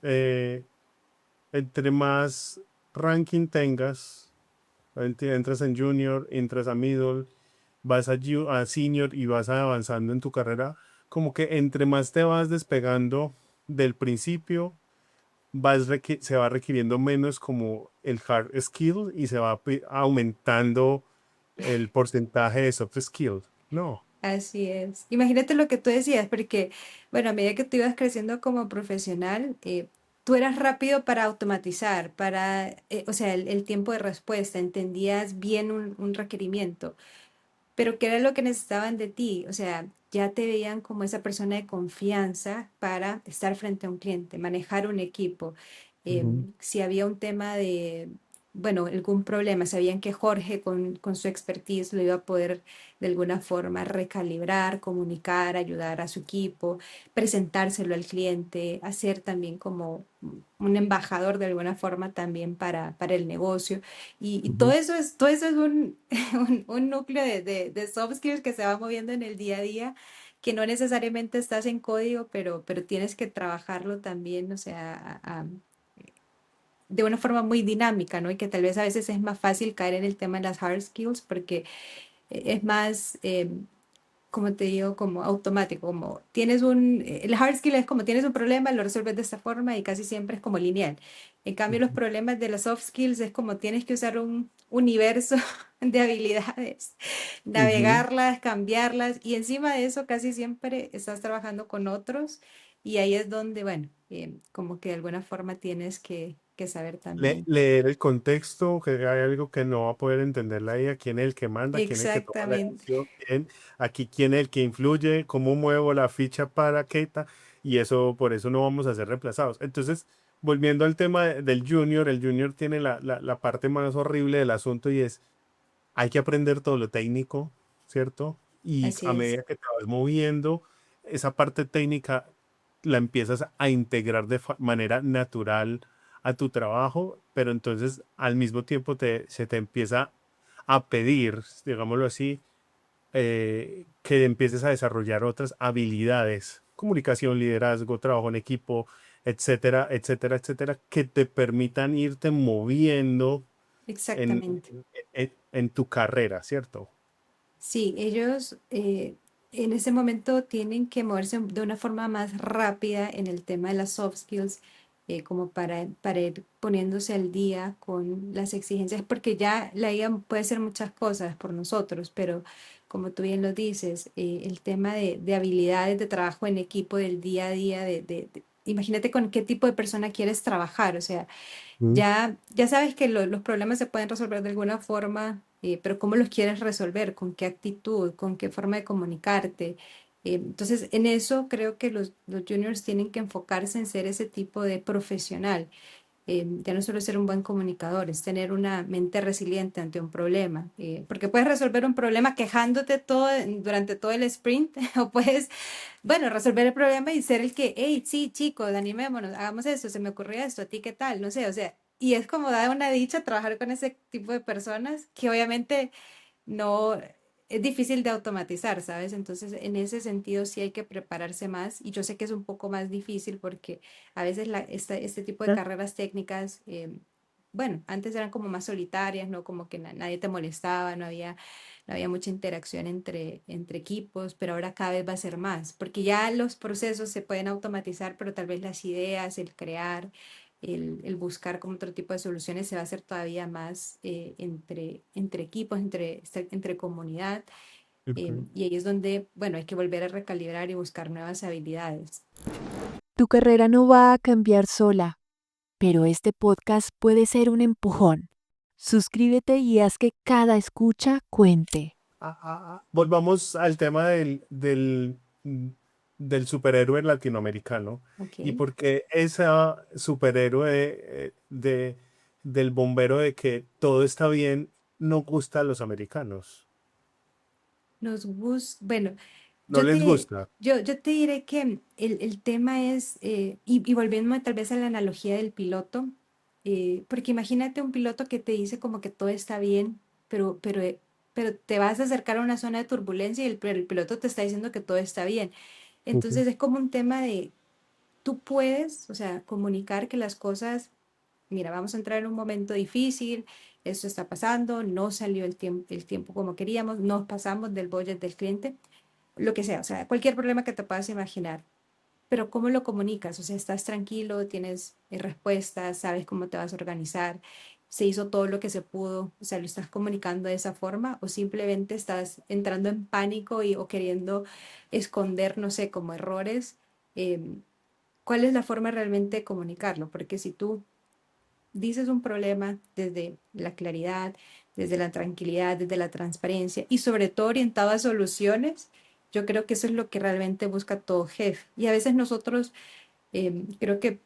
entre más ranking tengas, entras en junior, entras a middle, vas a senior y vas avanzando en tu carrera, como que entre más te vas despegando del principio, se va requiriendo menos como el hard skill y se va aumentando el porcentaje de soft skill. No. Así es. Imagínate lo que tú decías, porque, bueno, a medida que tú ibas creciendo como profesional, tú eras rápido para automatizar, o sea, el tiempo de respuesta, entendías bien un requerimiento, pero ¿qué era lo que necesitaban de ti? O sea, ya te veían como esa persona de confianza para estar frente a un cliente, manejar un equipo. Ujú, Si había un tema de, bueno, algún problema, sabían que Jorge con su expertise lo iba a poder de alguna forma recalibrar, comunicar, ayudar a su equipo, presentárselo al cliente, hacer también como un embajador de alguna forma también para el negocio. Y ujú. todo eso es un núcleo de soft skills que se va moviendo en el día a día, que no necesariamente estás en código, pero tienes que trabajarlo también, o sea, de una forma muy dinámica, ¿no? Y que tal vez a veces es más fácil caer en el tema de las hard skills porque es más, como te digo, como automático, como el hard skill es como tienes un problema, lo resuelves de esta forma y casi siempre es como lineal. En cambio, los problemas de las soft skills es como tienes que usar un universo de habilidades, Ujú. navegarlas, cambiarlas y encima de eso casi siempre estás trabajando con otros y ahí es donde, bueno, como que de alguna forma tienes que saber también. Leer el contexto, que hay algo que no va a poder entender la IA, quién es el que manda, quién es el que toma la Exactamente. decisión, aquí quién es el que influye, cómo muevo la ficha para qué y eso, por eso no vamos a ser reemplazados. Entonces, volviendo al tema del junior, el junior tiene la parte más horrible del asunto y es, hay que aprender todo lo técnico, ¿cierto? Y Así a es. medida que te vas moviendo, esa parte técnica la empiezas a integrar de manera natural a tu trabajo, pero entonces al mismo tiempo se te empieza a pedir, digámoslo así, que empieces a desarrollar otras habilidades, comunicación, liderazgo, trabajo en equipo, etcétera, etcétera, etcétera, que te permitan irte moviendo en, Exactamente. en tu carrera, ¿cierto? Sí, ellos en ese momento tienen que moverse de una forma más rápida en el tema de las soft skills, como para ir poniéndose al día con las exigencias, porque ya la IA puede hacer muchas cosas por nosotros, pero como tú bien lo dices, el tema de habilidades de trabajo en equipo del día a día, imagínate con qué tipo de persona quieres trabajar, o sea, Mm. ya sabes que los problemas se pueden resolver de alguna forma, pero ¿cómo los quieres resolver? ¿Con qué actitud? ¿Con qué forma de comunicarte? Entonces, en eso creo que los juniors tienen que enfocarse en ser ese tipo de profesional. Ya no solo ser un buen comunicador, es tener una mente resiliente ante un problema, porque puedes resolver un problema quejándote durante todo el sprint, o puedes, bueno, resolver el problema y ser el que, hey, sí, chicos, animémonos, hagamos esto, se me ocurrió esto, ¿a ti qué tal? No sé, o sea, y es como da una dicha trabajar con ese tipo de personas que obviamente no es difícil de automatizar, ¿sabes? Entonces, en ese sentido sí hay que prepararse más y yo sé que es un poco más difícil porque a veces este tipo de carreras técnicas, bueno, antes eran como más solitarias, ¿no? Como que nadie te molestaba, no había mucha interacción entre equipos, pero ahora cada vez va a ser más, porque ya los procesos se pueden automatizar, pero tal vez las ideas, el crear, el buscar como otro tipo de soluciones se va a hacer todavía más entre equipos, entre comunidad, Ok. y ahí es donde, bueno, hay que volver a recalibrar y buscar nuevas habilidades. Tu carrera no va a cambiar sola, pero este podcast puede ser un empujón. Suscríbete y haz que cada escucha cuente. Volvamos al tema del superhéroe latinoamericano Ok, y por qué ese superhéroe del bombero de que todo está bien no gusta a los americanos? Nos gusta, bueno, No yo les te, gusta. yo te diré que el tema es, y volviendo tal vez a la analogía del piloto, porque imagínate un piloto que te dice como que todo está bien, pero te vas a acercar a una zona de turbulencia y pero el piloto te está diciendo que todo está bien. Ujú. Entonces es como un tema de, tú puedes, o sea, comunicar que las cosas, mira, vamos a entrar en un momento difícil, esto está pasando, no salió el tiempo como queríamos, nos pasamos del budget del cliente, lo que sea, o sea, cualquier problema que te puedas imaginar. Pero ¿cómo lo comunicas? O sea, estás tranquilo, tienes respuestas, sabes cómo te vas a organizar, se hizo todo lo que se pudo, o sea, lo estás comunicando de esa forma o simplemente estás entrando en pánico o queriendo esconder, no sé, como errores. Em, ¿Cuál es la forma realmente de comunicarlo? Porque si tú dices un problema desde la claridad, desde la tranquilidad, desde la transparencia y sobre todo orientado a soluciones, yo creo que eso es lo que realmente busca todo jefe. Y a veces nosotros creo que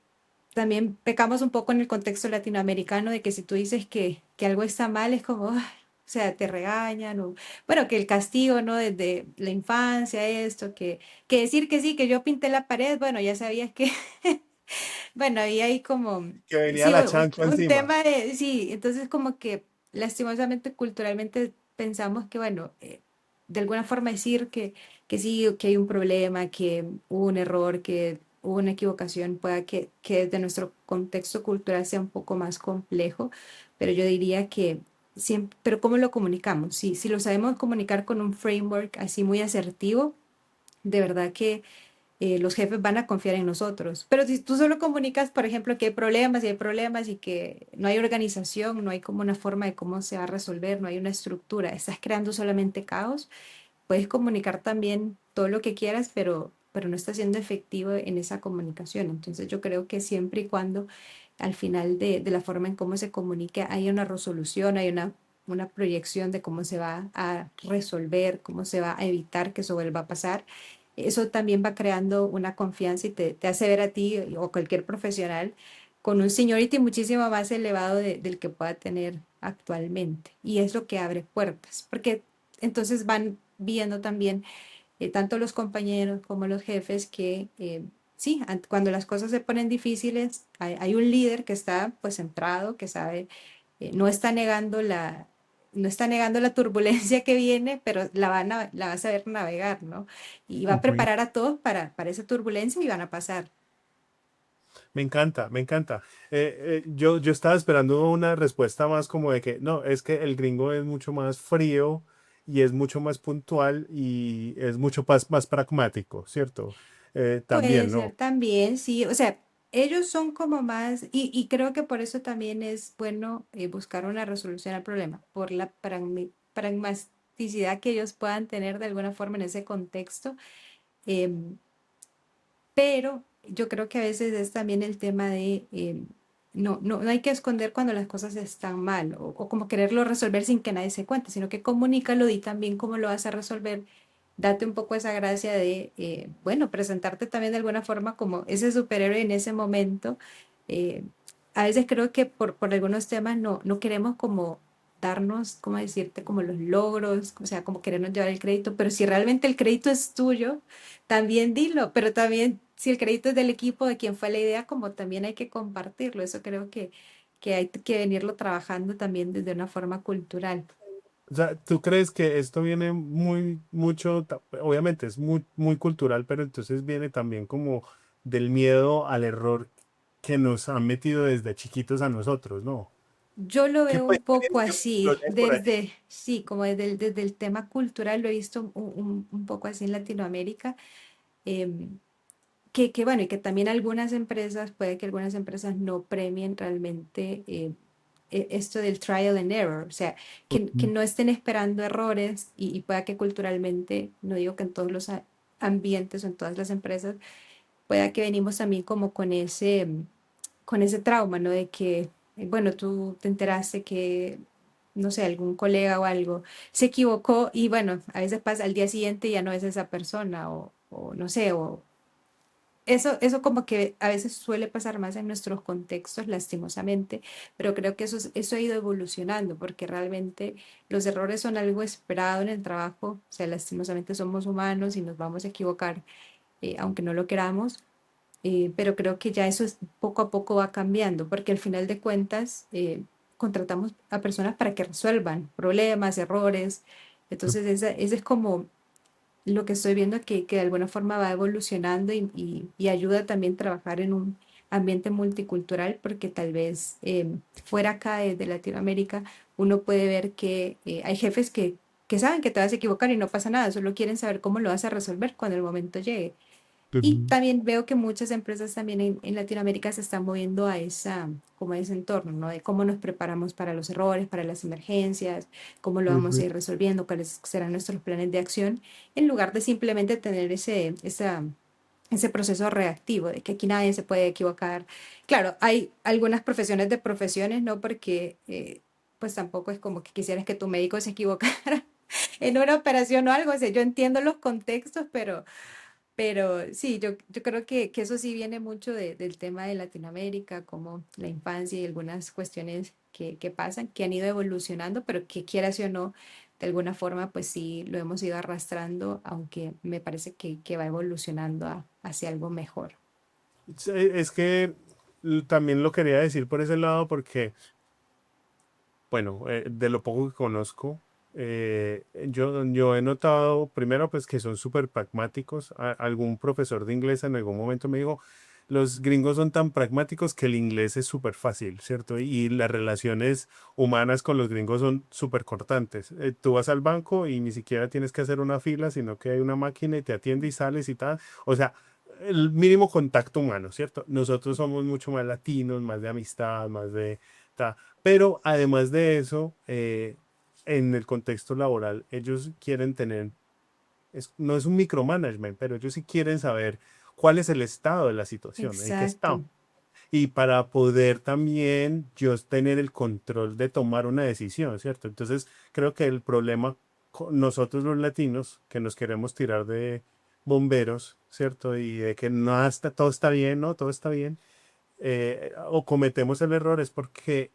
también pecamos un poco en el contexto latinoamericano de que si tú dices que algo está mal es como, "Ay", o sea, te regañan o, bueno, que el castigo, ¿no? Desde la infancia, esto, que decir que sí, que yo pinté la pared, bueno, ya sabías que bueno, ahí hay como, Que venía sí, la chancla un encima. tema de, sí, entonces como que lastimosamente culturalmente pensamos que, bueno, de alguna forma decir que sí, que hay un problema, que hubo un error, que hubo una equivocación, pueda que desde nuestro contexto cultural sea un poco más complejo, pero yo diría que siempre, pero ¿cómo lo comunicamos? Si lo sabemos comunicar con un framework así muy asertivo, de verdad que los jefes van a confiar en nosotros. Pero si tú solo comunicas, por ejemplo, que hay problemas y que no hay organización, no hay como una forma de cómo se va a resolver, no hay una estructura, estás creando solamente caos, puedes comunicar también todo lo que quieras, pero no estás siendo efectivo en esa comunicación. Entonces yo creo que siempre y cuando al final de la forma en cómo se comunique hay una resolución, hay una proyección de cómo se va a resolver, cómo se va a evitar que eso vuelva a pasar. Eso también va creando una confianza y te hace ver a ti o cualquier profesional con un seniority muchísimo más elevado del que pueda tener actualmente. Y es lo que abre puertas, porque entonces van viendo también tanto los compañeros como los jefes que sí, cuando las cosas se ponen difíciles, hay un líder que está pues centrado, que sabe, no está negando no está negando la turbulencia que viene, pero la va a saber navegar, ¿no? Y va a Ujú. preparar a todos para esa turbulencia y van a pasar. Me encanta, me encanta. Yo estaba esperando una respuesta más como de que no, es que el gringo es mucho más frío y es mucho más puntual y es mucho más pragmático, ¿cierto? Puede También, ser ¿no? también, sí, o sea, ellos son como más, y creo que por eso también es bueno buscar una resolución al problema, por la pragmaticidad que ellos puedan tener de alguna forma en ese contexto, em, pero yo creo que a veces es también el tema de, no hay que esconder cuando las cosas están mal, o como quererlo resolver sin que nadie se cuente, sino que comunícalo y también cómo lo vas a resolver, date un poco esa gracia de, bueno, presentarte también de alguna forma como ese superhéroe en ese momento. Eh, a veces creo que por algunos temas no queremos como darnos, ¿cómo decirte? Como los logros, o sea, como querernos llevar el crédito, pero si realmente el crédito es tuyo, también dilo, pero también si el crédito es del equipo de quien fue la idea, como también hay que compartirlo. Eso creo que hay que venirlo trabajando también desde una forma cultural. O sea, ¿tú crees que esto viene mucho, obviamente es muy cultural, pero entonces viene también como del miedo al error que nos han metido desde chiquitos a nosotros, ¿no? Yo lo ¿Qué veo puede un poco que así, explote por allí? desde, sí, como desde el tema cultural, lo he visto un poco así en Latinoamérica, em, bueno, y que también algunas empresas, puede que algunas empresas no premien realmente esto del trial and error, o sea, que Ujú. no estén esperando errores y pueda que culturalmente, no digo que en todos los ambientes o en todas las empresas, pueda que venimos también como con ese trauma, ¿no? De que, bueno, tú te enteraste que, no sé, algún colega o algo se equivocó y bueno, a veces pasa al día siguiente y ya no es esa persona o no sé, eso como que a veces suele pasar más en nuestros contextos, lastimosamente, pero creo que eso ha ido evolucionando porque realmente los errores son algo esperado en el trabajo, o sea, lastimosamente somos humanos y nos vamos a equivocar, aunque no lo queramos, pero creo que ya eso poco a poco va cambiando porque al final de cuentas contratamos a personas para que resuelvan problemas, errores, entonces ese es como lo que estoy viendo que de alguna forma va evolucionando y ayuda también a trabajar en un ambiente multicultural, porque tal vez fuera acá de Latinoamérica uno puede ver que hay jefes que saben que te vas a equivocar y no pasa nada, solo quieren saber cómo lo vas a resolver cuando el momento llegue. Y Ujú. también veo que muchas empresas también en Latinoamérica se están moviendo a como a ese entorno, ¿no? De cómo nos preparamos para los errores, para las emergencias, cómo lo vamos a ir Correcto. resolviendo, cuáles serán nuestros planes de acción, en lugar de simplemente tener ese proceso reactivo de que aquí nadie se puede equivocar. Claro, hay algunas profesiones de profesiones, ¿no? Porque pues tampoco es como que quisieras que tu médico se equivocara en una operación o algo. O sea, yo entiendo los contextos, pero sí, yo creo que eso sí viene mucho del tema de Latinoamérica, como la infancia y algunas cuestiones que pasan, que han ido evolucionando, pero que quieras o no, de alguna forma, pues sí lo hemos ido arrastrando, aunque me parece que va evolucionando hacia algo mejor. Sí, es que también lo quería decir por ese lado porque, bueno, de lo poco que conozco, yo he notado primero pues que son súper pragmáticos. Algún profesor de inglés en algún momento me dijo, los gringos son tan pragmáticos que el inglés es súper fácil, ¿cierto? Y las relaciones humanas con los gringos son súper cortantes. Tú vas al banco y ni siquiera tienes que hacer una fila, sino que hay una máquina y te atiende y sales y tal. O sea, el mínimo contacto humano, ¿cierto? Nosotros somos mucho más latinos, más de amistad, más de... pero además de eso, en el contexto laboral, ellos quieren tener, no es un micromanagement, pero ellos sí quieren saber cuál es el estado de la situación, en qué está. Exacto. Y para poder también yo tener el control de tomar una decisión, ¿cierto? Entonces, creo que el problema con nosotros los latinos, que nos queremos tirar de bomberos, ¿cierto? Y de que no está, todo está bien, ¿no? Todo está bien, o cometemos el error es porque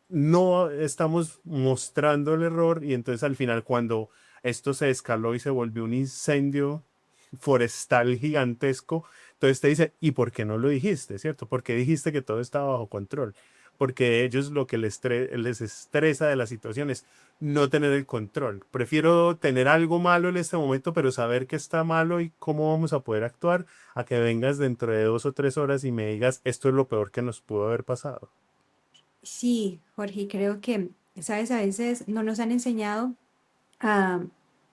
no estamos mostrando el error y entonces al final cuando esto se escaló y se volvió un incendio forestal gigantesco, entonces te dice, ¿y por qué no lo dijiste? ¿Cierto? ¿Por qué dijiste que todo estaba bajo control? Porque ellos lo que les estresa de la situación es no tener el control. Prefiero tener algo malo en este momento, pero saber que está malo y cómo vamos a poder actuar a que vengas dentro de 2 o 3 horas y me digas esto es lo peor que nos pudo haber pasado. Sí, Jorge, creo que, sabes, a veces no nos han enseñado a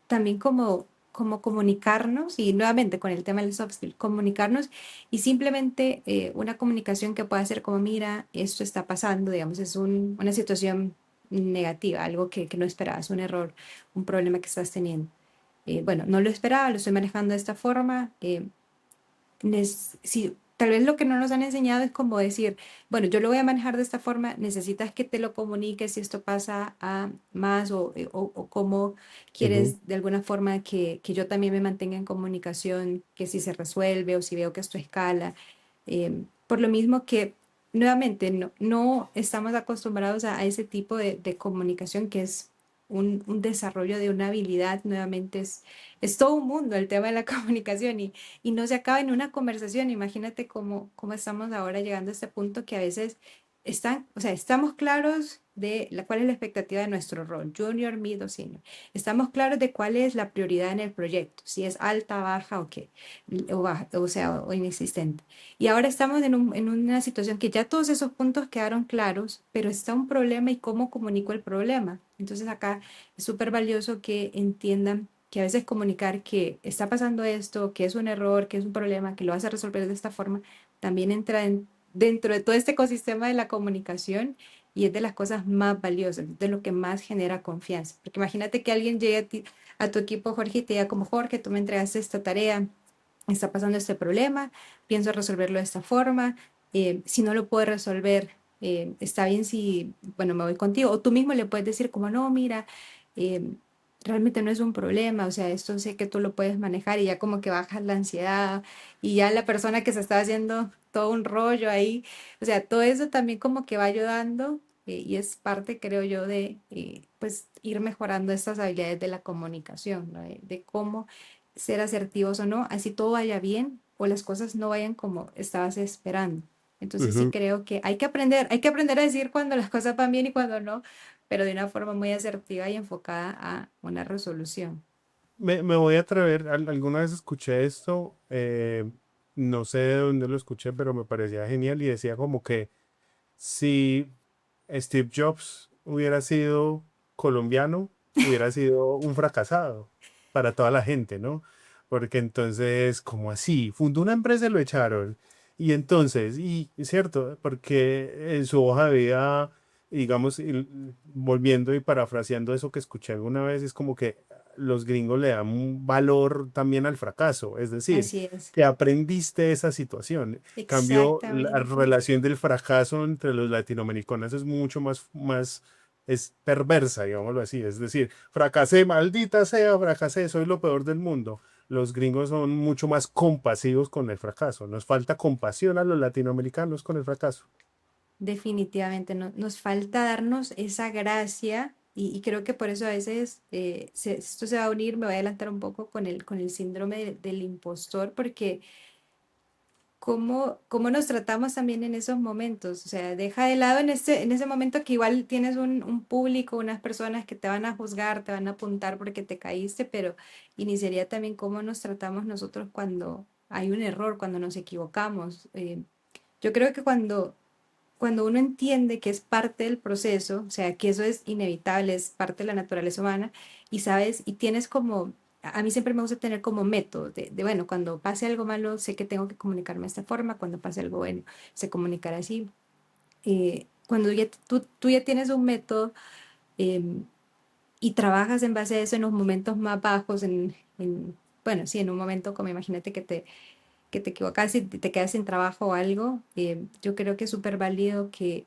también como comunicarnos y nuevamente con el tema del soft skill, comunicarnos y simplemente una comunicación que pueda ser como, mira, esto está pasando, digamos, es una situación negativa, algo que no esperabas, un error, un problema que estás teniendo. Bueno, no lo esperaba, lo estoy manejando de esta forma. Si, tal vez lo que no nos han enseñado es como decir, bueno, yo lo voy a manejar de esta forma, necesitas que te lo comuniques si esto pasa a más o cómo Ujú. quieres de alguna forma que yo también me mantenga en comunicación, que si se resuelve o si veo que esto escala. Por lo mismo que, nuevamente, no estamos acostumbrados a ese tipo de comunicación que es un desarrollo de una habilidad, nuevamente es todo un mundo el tema de la comunicación y no se acaba en una conversación. Imagínate cómo estamos ahora llegando a este punto que a veces o sea, estamos claros de cuál es la expectativa de nuestro rol, junior, mid o senior. Estamos claros de cuál es la prioridad en el proyecto, si es alta, baja o qué, o baja, o sea, o inexistente. Y ahora estamos en una situación que ya todos esos puntos quedaron claros, pero está un problema y cómo comunico el problema. Entonces acá es súper valioso que entiendan que a veces comunicar que está pasando esto, que es un error, que es un problema, que lo vas a resolver de esta forma, también entra dentro de todo este ecosistema de la comunicación y es de las cosas más valiosas, de lo que más genera confianza. Porque imagínate que alguien llegue a tu equipo, Jorge, y te diga como, Jorge, tú me entregaste esta tarea, está pasando este problema, pienso resolverlo de esta forma, si no lo puedo resolver, está bien si, bueno, me voy contigo, o tú mismo le puedes decir como, no, mira, realmente no es un problema, o sea, esto sé que tú lo puedes manejar y ya como que bajas la ansiedad y ya la persona que se está haciendo todo un rollo ahí, o sea, todo eso también como que va ayudando y es parte, creo yo, de pues ir mejorando estas habilidades de la comunicación, ¿no? De cómo ser asertivos o no, así todo vaya bien o las cosas no vayan como estabas esperando. Entonces sí Ujú. creo que hay que aprender a decir cuando las cosas van bien y cuando no, pero de una forma muy asertiva y enfocada a una resolución. Me voy a atrever, alguna vez escuché esto, no sé de dónde lo escuché, pero me parecía genial y decía como que si Steve Jobs hubiera sido colombiano, hubiera sido un fracasado para toda la gente, ¿no? Porque entonces, como así? Fundó una empresa y lo echaron. Y entonces, y es cierto, porque en su hoja de vida, digamos, volviendo y parafraseando eso que escuché alguna vez, es como que los gringos le dan un valor también al fracaso, es decir, Así es, que aprendiste de esa situación. Cambio, la exactamente. relación del fracaso entre los latinoamericanos es mucho más, es perversa, digámoslo así. Es decir, fracasé, maldita sea, fracasé, soy lo peor del mundo. Los gringos son mucho más compasivos con el fracaso. Nos falta compasión a los latinoamericanos con el fracaso. Definitivamente nos falta darnos esa gracia y creo que por eso a veces esto se va a unir, me voy a adelantar un poco con el síndrome del impostor, porque cómo nos tratamos también en esos momentos. O sea, deja de lado en ese momento que igual tienes un público, unas personas que te van a juzgar, te van a apuntar porque te caíste, pero iniciaría también cómo nos tratamos nosotros cuando hay un error, cuando nos equivocamos. Yo creo que cuando uno entiende que es parte del proceso, o sea, que eso es inevitable, es parte de la naturaleza humana, y sabes, y tienes como, a mí siempre me gusta tener como método bueno, cuando pase algo malo, sé que tengo que comunicarme de esta forma, cuando pase algo bueno, sé comunicar así. Cuando ya tú ya tienes un método eh, y trabajas en base a eso en los momentos más bajos, bueno, sí, en un momento como imagínate que te equivocas y te quedas sin trabajo o algo, yo creo que es súper válido que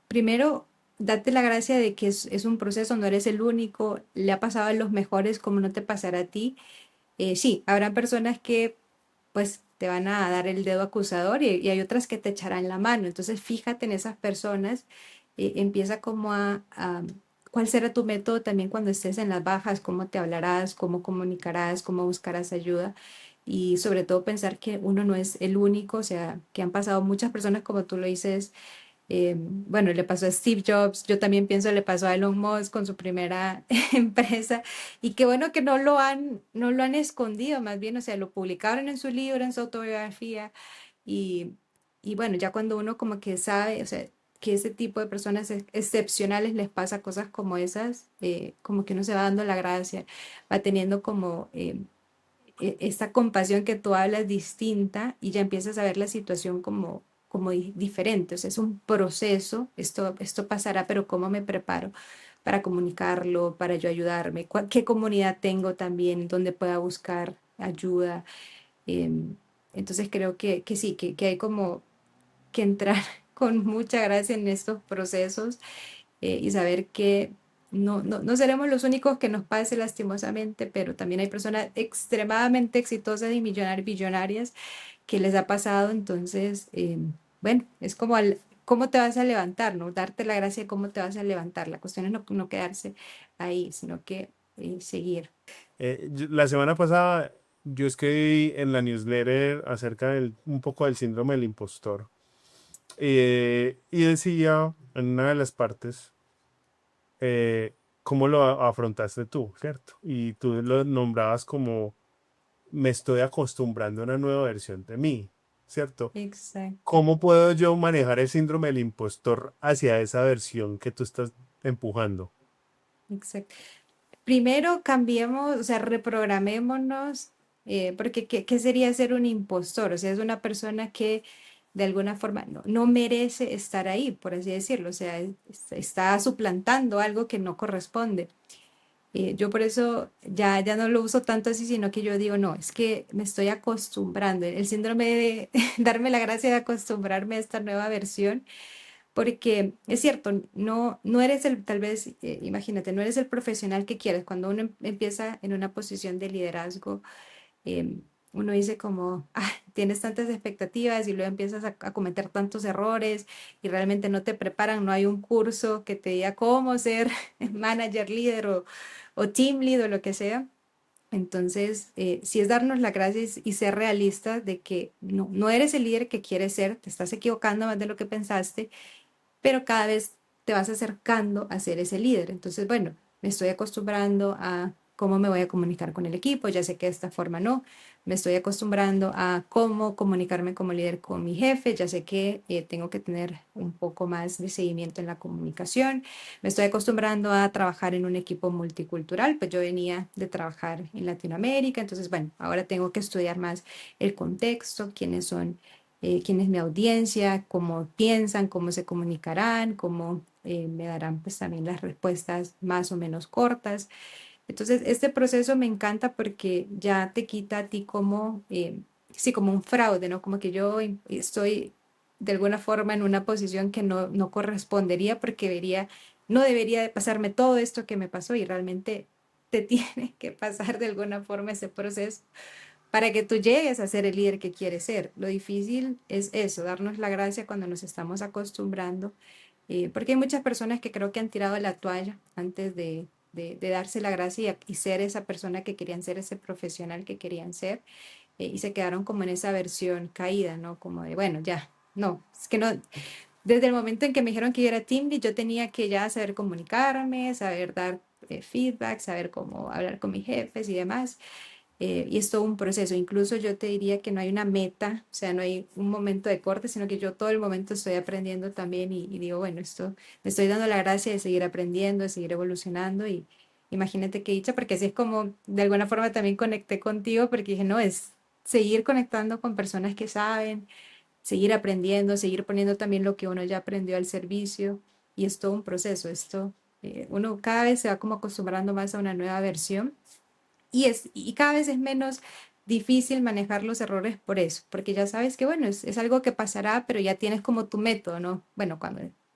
primero, date la gracia de que es un proceso, no eres el único, le ha pasado a los mejores como no te pasará a ti. Sí, habrá personas que pues te van a dar el dedo acusador y hay otras que te echarán la mano. Entonces fíjate en esas personas, empieza como ¿cuál será tu método también cuando estés en las bajas? ¿Cómo te hablarás? ¿Cómo comunicarás? ¿Cómo buscarás ayuda? Y sobre todo pensar que uno no es el único, o sea, que han pasado muchas personas como tú lo dices, bueno, le pasó a Steve Jobs, yo también pienso le pasó a Elon Musk con su primera empresa y qué bueno que no lo han escondido, más bien, o sea, lo publicaron en su libro, en su autobiografía y, y bueno, ya cuando uno como que sabe, o sea, que ese tipo de personas excepcionales les pasa cosas como esas, como que uno se va dando la gracia, va teniendo como esta compasión que tú hablas distinta y ya empiezas a ver la situación como diferente. O sea, es un proceso, esto pasará, pero ¿cómo me preparo para comunicarlo, para yo ayudarme? ¿Qué comunidad tengo también donde pueda buscar ayuda? Em, entonces creo que sí, que hay como que entrar con mucha gracia en estos procesos y saber que no seremos los únicos que nos pase lastimosamente, pero también hay personas extremadamente exitosas y millonarias, billonarias que les ha pasado. Entonces, bueno, es como cómo te vas a levantar, ¿no? Darte la gracia de cómo te vas a levantar. La cuestión es no quedarse ahí, sino que seguir. La semana pasada yo escribí en la newsletter acerca un poco del síndrome del impostor. Y decía en una de las partes cómo lo afrontaste tú, ¿cierto? Y tú lo nombrabas como me estoy acostumbrando a una nueva versión de mí, ¿cierto? Exacto, ¿Cómo puedo yo manejar el síndrome del impostor hacia esa versión que tú estás empujando? exacto. Primero cambiemos, o sea, reprogramémonos, porque ¿qué sería ser un impostor? O sea, es una persona que de alguna forma no merece estar ahí, por así decirlo, o sea, está suplantando algo que no corresponde. Yo por eso ya no lo uso tanto así, sino que yo digo, no, es que me estoy acostumbrando, el síndrome de darme la gracia de acostumbrarme a esta nueva versión porque es cierto, no eres el, tal vez, imagínate, no eres el profesional que quieres. Cuando uno empieza en una posición de liderazgo, eh, uno dice como, ah, tienes tantas expectativas y luego empiezas a cometer tantos errores y realmente no te preparan, no hay un curso que te diga cómo ser manager, líder o team lead o lo que sea. Entonces, sí es darnos la gracia y ser realistas de que no eres el líder que quieres ser, te estás equivocando más de lo que pensaste, pero cada vez te vas acercando a ser ese líder. Entonces, bueno, me estoy acostumbrando a cómo me voy a comunicar con el equipo, ya sé que de esta forma no, me estoy acostumbrando a cómo comunicarme como líder con mi jefe, ya sé que tengo que tener un poco más de seguimiento en la comunicación, me estoy acostumbrando a trabajar en un equipo multicultural, pues yo venía de trabajar en Latinoamérica, entonces, bueno, ahora tengo que estudiar más el contexto, quiénes son quién es mi audiencia, cómo piensan, cómo se comunicarán, cómo me darán pues también las respuestas más o menos cortas. Entonces, este proceso me encanta porque ya te quita a ti como, sí, como un fraude, ¿no? Como que yo estoy de alguna forma en una posición que no correspondería porque no debería de pasarme todo esto que me pasó y realmente te tiene que pasar de alguna forma ese proceso para que tú llegues a ser el líder que quieres ser. Lo difícil es eso, darnos la gracia cuando nos estamos acostumbrando, porque hay muchas personas que creo que han tirado la toalla antes de darse la gracia y ser esa persona que querían ser, ese profesional que querían ser, y se quedaron como en esa versión caída, ¿no? Como de, bueno, ya, no, es que no, desde el momento en que me dijeron que yo era team lead, yo tenía que ya saber comunicarme, saber dar feedback, saber cómo hablar con mis jefes y demás. Y es todo un proceso. Incluso yo te diría que no hay una meta, o sea, no hay un momento de corte, sino que yo todo el momento estoy aprendiendo también y digo, bueno, esto me estoy dando la gracia de seguir aprendiendo, de seguir evolucionando y imagínate qué dicha, porque así es como de alguna forma también conecté contigo, porque dije, no, es seguir conectando con personas que saben, seguir aprendiendo, seguir poniendo también lo que uno ya aprendió al servicio y es todo un proceso. Esto, uno cada vez se va como acostumbrando más a una nueva versión y cada vez es menos difícil manejar los errores por eso, porque ya sabes que, bueno, es algo que pasará, pero ya tienes como tu método, ¿no? Bueno,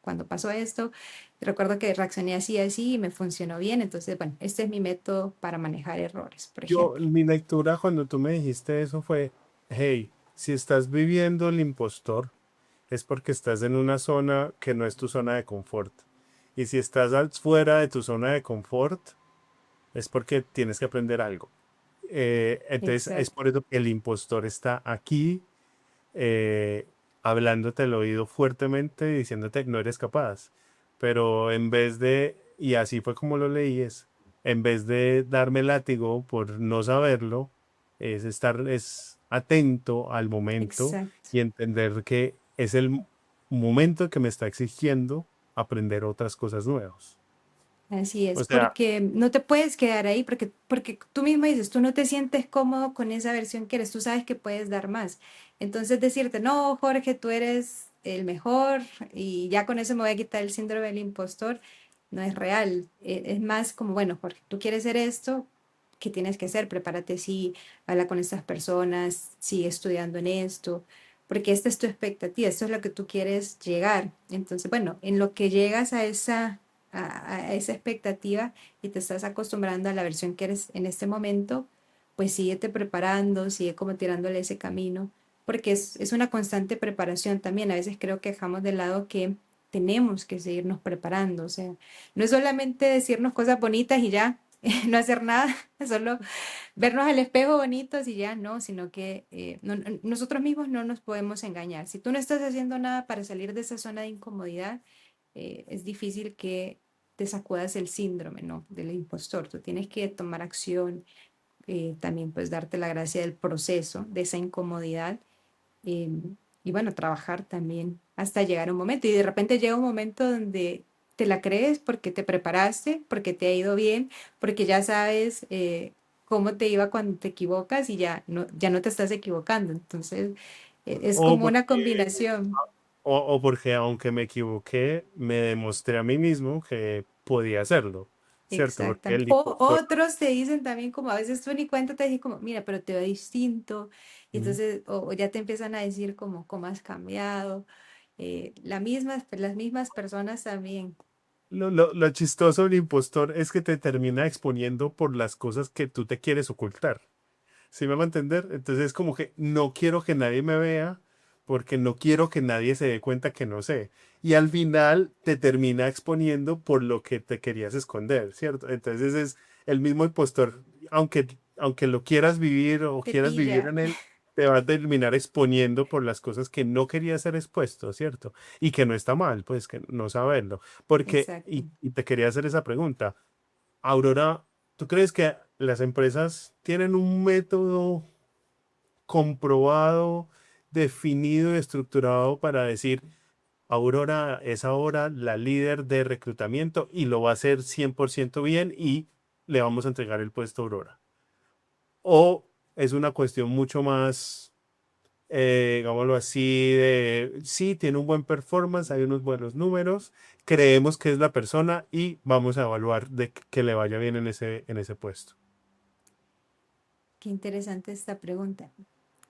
cuando pasó esto, recuerdo que reaccioné así, así y me funcionó bien, entonces, bueno, este es mi método para manejar errores, por Yo, ejemplo. mi lectura cuando tú me dijiste eso fue, hey, si estás viviendo el impostor, es porque estás en una zona que no es tu zona de confort. Y si estás fuera de tu zona de confort, es porque tienes que aprender algo. Entonces es Exacto. por eso que el impostor está aquí, eh, hablándote al oído fuertemente, diciéndote que no eres capaz. Pero en vez de, y así fue como lo leí, en vez de darme látigo por no saberlo, es atento al momento Exacto. y entender que es el momento que me está exigiendo aprender otras cosas nuevas. Así es, O sea, porque no te puedes quedar ahí, porque tú mismo dices, tú no te sientes cómodo con esa versión que eres, tú sabes que puedes dar más. Entonces decirte, no, Jorge, tú eres el mejor y ya con eso me voy a quitar el síndrome del impostor, no es real. Es más como, bueno, Jorge, tú quieres ser esto, ¿qué tienes que hacer? Prepárate, sí, habla con estas personas, sigue estudiando en esto, porque esta es tu expectativa, esto es lo que tú quieres llegar. Entonces, bueno, en lo que llegas a esa expectativa y te estás acostumbrando a la versión que eres en este momento, pues síguete preparando, sigue como tirándole ese camino, porque es una constante preparación también. A veces creo que dejamos de lado que tenemos que seguirnos preparando, o sea, no es solamente decirnos cosas bonitas y ya, no hacer nada, solo vernos al espejo bonitos y ya no, sino que nosotros mismos no nos podemos engañar. Si tú no estás haciendo nada para salir de esa zona de incomodidad, es difícil que te sacudas el síndrome, ¿no? Del impostor. Tú tienes que tomar acción, también pues darte la gracia del proceso, de esa incomodidad eh, y bueno, trabajar también hasta llegar a un momento. Y de repente llega un momento donde te la crees porque te preparaste, porque te ha ido bien, porque ya sabes cómo te iba cuando te equivocas y ya no te estás equivocando. Entonces, es o como una porque, combinación. o porque aunque me equivoqué, me demostré a mí mismo que podía hacerlo, ¿cierto? Porque Exactamente. el O impostor. otros te dicen también como a veces tú ni cuenta te dicen como, mira, pero te veo distinto. Y Ujú. entonces, o ya te empiezan a decir como, cómo has cambiado. las mismas personas también. Lo chistoso del impostor es que te termina exponiendo por las cosas que tú te quieres ocultar. ¿Sí me va a entender? Entonces es como que no quiero que nadie me vea porque no quiero que nadie se dé cuenta que no sé. Y al final te termina exponiendo por lo que te querías esconder, ¿cierto? Entonces es el mismo impostor, aunque lo quieras vivir o Te quieras vivir pilla, en él, te va a terminar exponiendo por las cosas que no querías ser expuesto, ¿cierto? Y que no está mal, pues que no saberlo. Porque, exacto. y te quería hacer esa pregunta. Aurora, ¿tú crees que las empresas tienen un método comprobado, definido y estructurado para decir, Aurora es ahora la líder de reclutamiento y lo va a hacer 100% bien y le vamos a entregar el puesto a Aurora? ¿O es una cuestión mucho más, digámoslo así, de, sí, tiene un buen performance, hay unos buenos números, creemos que es la persona y vamos a evaluar de que le vaya bien en ese puesto? Qué interesante esta pregunta.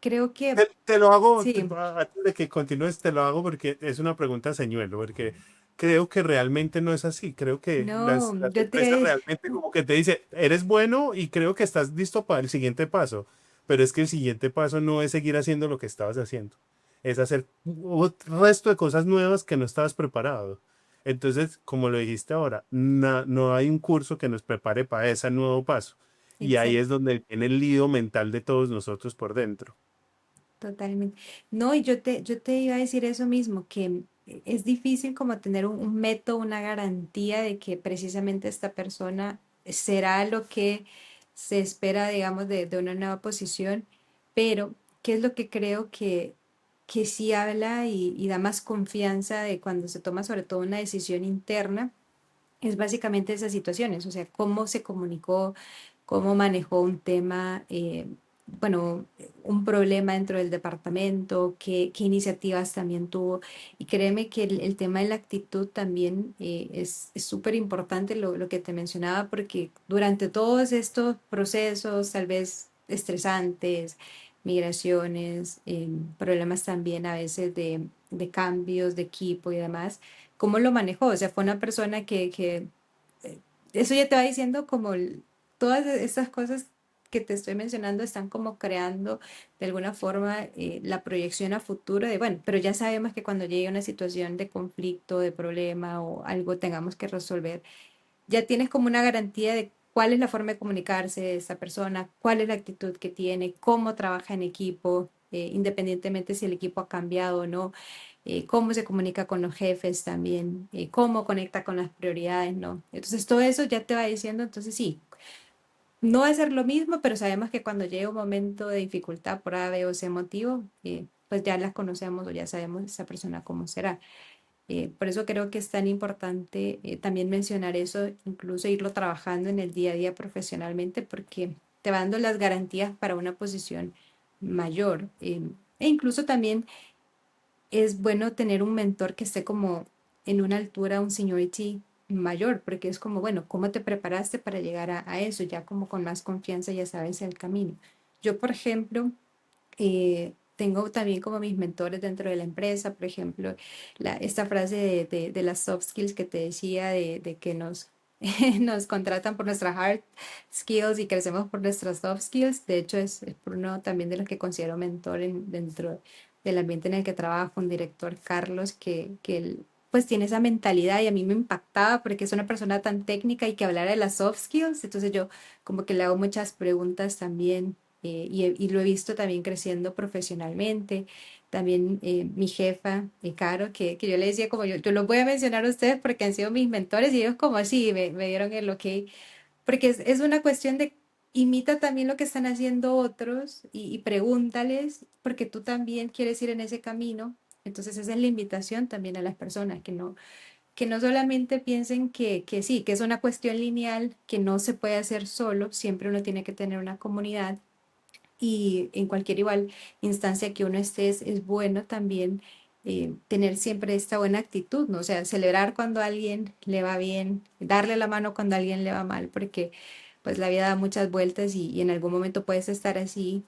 Creo que Te lo hago, sí, antes de que continúes, te lo hago porque es una pregunta señuelo, porque creo que realmente no es así. Creo que no, las yo empresas te, realmente como que te dicen, eres bueno y creo que estás listo para el siguiente paso, pero es que el siguiente paso no es seguir haciendo lo que estabas haciendo, es hacer un resto de cosas nuevas que no estabas preparado. Entonces, como lo dijiste ahora, no hay un curso que nos prepare para ese nuevo paso. Y ahí es exacto. donde viene el lío mental de todos nosotros por dentro. Totalmente. No, y yo te iba a decir eso mismo, que es difícil como tener un método, una garantía de que precisamente esta persona será lo que se espera, digamos, de una nueva posición, pero ¿qué es lo que creo que sí habla y da más confianza de cuando se toma sobre todo una decisión interna? Es básicamente esas situaciones, o sea, cómo se comunicó, cómo manejó un tema, bueno, un problema dentro del departamento, qué iniciativas también tuvo. Y créeme que el tema de la actitud también es súper importante lo que te mencionaba, porque durante todos estos procesos, tal vez estresantes, migraciones, problemas también a veces de cambios de equipo y demás, cómo lo manejó. O sea, fue una persona que eh, eso ya te va diciendo como todas estas cosas que te estoy mencionando están como creando de alguna forma la proyección a futuro de, bueno, pero ya sabemos que cuando llegue una situación de conflicto, de problema o algo tengamos que resolver, ya tienes como una garantía de cuál es la forma de comunicarse de esa persona, cuál es la actitud que tiene, cómo trabaja en equipo, independientemente si el equipo ha cambiado o no, cómo se comunica con los jefes también, cómo conecta con las prioridades, ¿no? Entonces todo eso ya te va diciendo, entonces sí, no va a ser lo mismo, pero sabemos que cuando llegue un momento de dificultad por A, B o C motivo, pues ya las conocemos o ya sabemos esa persona cómo será. Por eso creo que es tan importante también mencionar eso, incluso irlo trabajando en el día a día profesionalmente, porque te va dando las garantías para una posición mayor. E incluso también es bueno tener un mentor que esté como en una altura, un seniority mayor, porque es como, bueno, ¿cómo te preparaste para llegar a eso? Ya como con más confianza ya sabes el camino. Yo, por ejemplo, tengo también como mis mentores dentro de la empresa, por ejemplo, esta frase de las soft skills que te decía, de que nos contratan por nuestras hard skills y crecemos por nuestras soft skills. De hecho, es por uno también de los que considero mentor dentro del ambiente en el que trabajo, un director, Carlos, que él pues tiene esa mentalidad y a mí me impactaba porque es una persona tan técnica y que hablara de las soft skills. Entonces yo como que le hago muchas preguntas también y lo he visto también creciendo profesionalmente. También mi jefa, Caro, que yo le decía como yo los voy a mencionar a ustedes porque han sido mis mentores y ellos como así me dieron el ok, porque es una cuestión de imita también lo que están haciendo otros y pregúntales porque tú también quieres ir en ese camino. Entonces esa es la invitación también a las personas, que no solamente piensen que sí, que es una cuestión lineal, que no se puede hacer solo, siempre uno tiene que tener una comunidad y en cualquier igual instancia que uno esté es bueno también tener siempre esta buena actitud, ¿no? O sea, celebrar cuando a alguien le va bien, darle la mano cuando a alguien le va mal, porque pues la vida da muchas vueltas y en algún momento puedes estar así,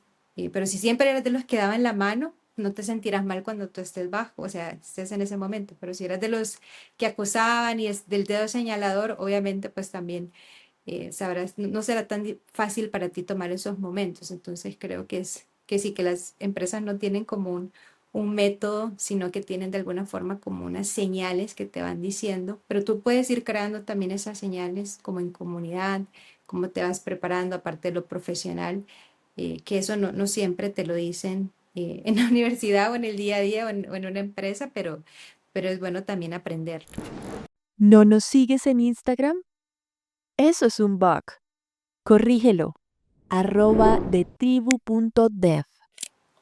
pero si siempre eres de los que daban la mano, no te sentirás mal cuando tú estés bajo, o sea, estés en ese momento, pero si eres de los que acusaban y es del dedo señalador, obviamente pues también sabrás, no será tan fácil para ti tomar esos momentos. Entonces creo que es que sí, que las empresas no tienen como un método, sino que tienen de alguna forma como unas señales que te van diciendo, pero tú puedes ir creando también esas señales como en comunidad, cómo te vas preparando, aparte de lo profesional, que eso no siempre te lo dicen en la universidad o en el día a día o en una empresa, pero es bueno también aprenderlo. ¿No nos sigues en Instagram? Eso es un bug. Corrígelo. @detribu.dev.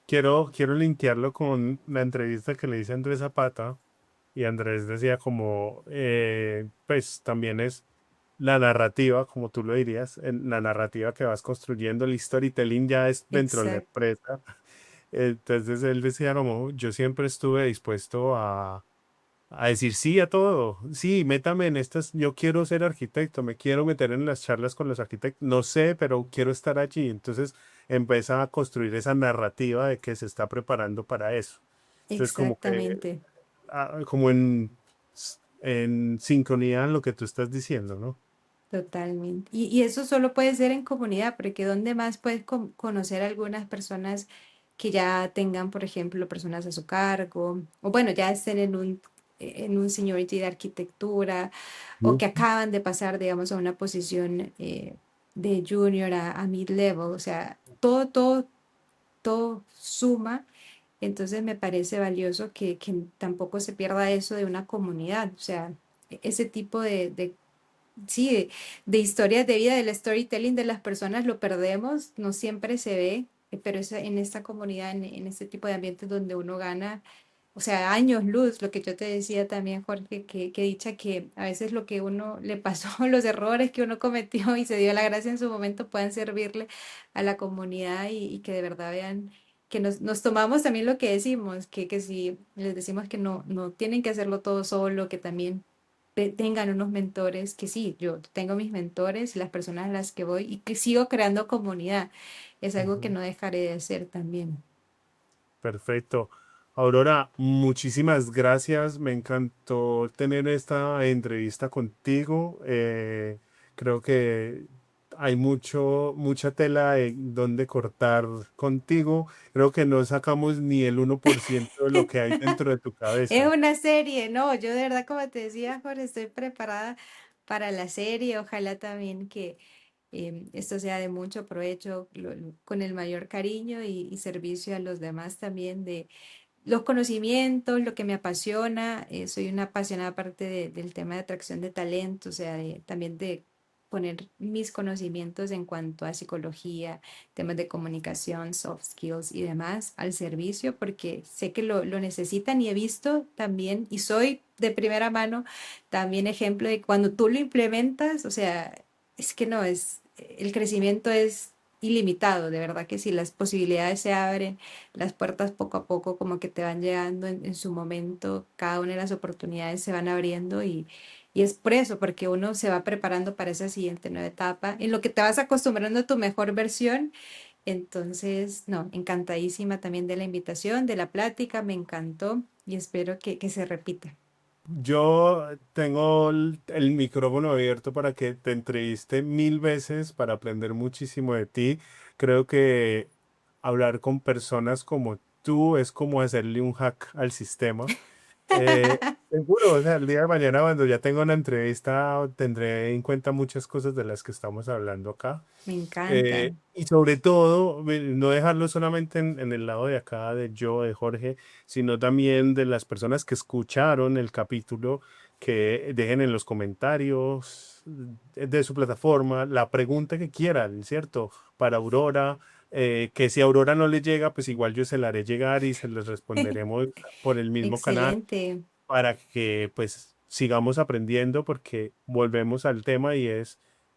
Quiero linkearlo con la entrevista que le hice a Andrés Zapata y Andrés decía como, pues también es la narrativa, como tú lo dirías, la narrativa que vas construyendo, el storytelling ya es dentro de la Exacto. empresa. Entonces él decía como, yo siempre estuve dispuesto a decir sí a todo. Sí, métame en estas, yo quiero ser arquitecto, me quiero meter en las charlas con los arquitectos, no sé, pero quiero estar allí. Entonces empieza a construir esa narrativa de que se está preparando para eso. Entonces como que, Exactamente. como en sincronía en lo que tú estás diciendo, ¿no? Totalmente. Y eso solo puede ser en comunidad, porque ¿dónde más puedes conocer a algunas personas que ya tengan, por ejemplo, personas a su cargo, o bueno, ya estén en un seniority de arquitectura, o que acaban de pasar, digamos, a una posición de junior a mid-level? O sea, todo suma. Entonces me parece valioso que tampoco se pierda eso de una comunidad. O sea, ese tipo sí, de historias de vida, del storytelling de las personas lo perdemos, no siempre se ve, pero en esta comunidad, en este tipo de ambientes donde uno gana, o sea, años luz, lo que yo te decía también, Jorge, que dicha que a veces lo que uno le pasó, los errores que uno cometió y se dio la gracia en su momento puedan servirle a la comunidad y que de verdad vean que nos tomamos también lo que decimos, que si les decimos que no tienen que hacerlo todo solo, que también tengan unos mentores, que sí, yo tengo mis mentores, las personas a las que voy y que sigo creando comunidad. Es algo que Ujú. no dejaré de hacer también. Perfecto. Aurora, muchísimas gracias. Me encantó tener esta entrevista contigo. Creo que hay mucha tela en donde cortar contigo. Creo que no sacamos ni el 1% de lo que hay dentro de tu Es cabeza. una serie, no, yo de verdad, como te decía, Jorge, estoy preparada para la serie. Ojalá también que esto sea de mucho provecho, con el mayor cariño y servicio a los demás también de los conocimientos, lo que me apasiona. Soy una apasionada parte del tema de atracción de talento, o sea, también de poner mis conocimientos en cuanto a psicología, temas de comunicación, soft skills y demás al servicio, porque sé que lo necesitan y he visto también, y soy de primera mano también ejemplo de cuando tú lo implementas, o sea, es que no, el crecimiento es ilimitado, de verdad que sí, las posibilidades se abren, las puertas poco a poco como que te van llegando en su momento, cada una de las oportunidades se van abriendo y es por eso, porque uno se va preparando para esa siguiente nueva etapa, en lo que te vas acostumbrando a tu mejor versión. Entonces, no, encantadísima también de la invitación, de la plática, me encantó y espero que se repita. Yo tengo el micrófono abierto para que te entreviste 1000 veces para aprender muchísimo de ti. Creo que hablar con personas como tú es como hacerle un hack al sistema. Eh, Seguro, o sea, el día de mañana cuando ya tenga una entrevista tendré en cuenta muchas cosas de las que estamos hablando acá. Me encanta. Y sobre todo, no dejarlo solamente en el lado de acá, de yo, de Jorge, sino también de las personas que escucharon el capítulo, que dejen en los comentarios de su plataforma la pregunta que quieran, ¿cierto? Para Aurora, que si a Aurora no le llega, pues igual yo se la haré llegar y se les responderemos por el mismo canal Excelente. para que pues sigamos aprendiendo porque volvemos al tema y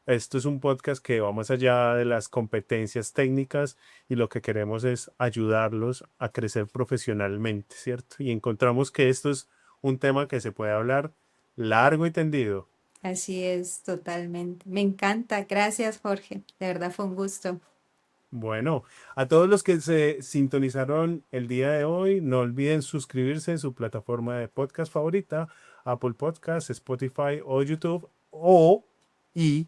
esto es un podcast que va más allá de las competencias técnicas y lo que queremos es ayudarlos a crecer profesionalmente, ¿cierto? Y encontramos que esto es un tema que se puede hablar largo y tendido. Así es, totalmente. Me encanta. Gracias, Jorge. De verdad fue un gusto. Bueno, a todos los que se sintonizaron el día de hoy, no olviden suscribirse en su plataforma de podcast favorita, Apple Podcasts, Spotify o YouTube, y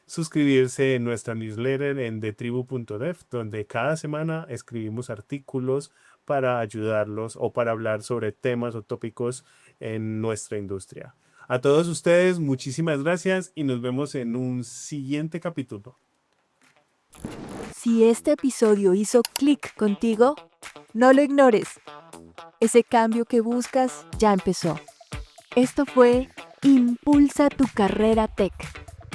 suscribirse en nuestra newsletter en detribu.dev, donde cada semana escribimos artículos para ayudarlos o para hablar sobre temas o tópicos en nuestra industria. A todos ustedes, muchísimas gracias y nos vemos en un siguiente capítulo. Si este episodio hizo clic contigo, no lo ignores. Ese cambio que buscas ya empezó. Esto fue Impulsa tu carrera tech,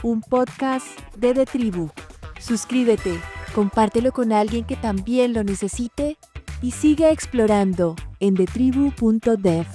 un podcast de The Tribu. Suscríbete, compártelo con alguien que también lo necesite y sigue explorando en thetribu.dev.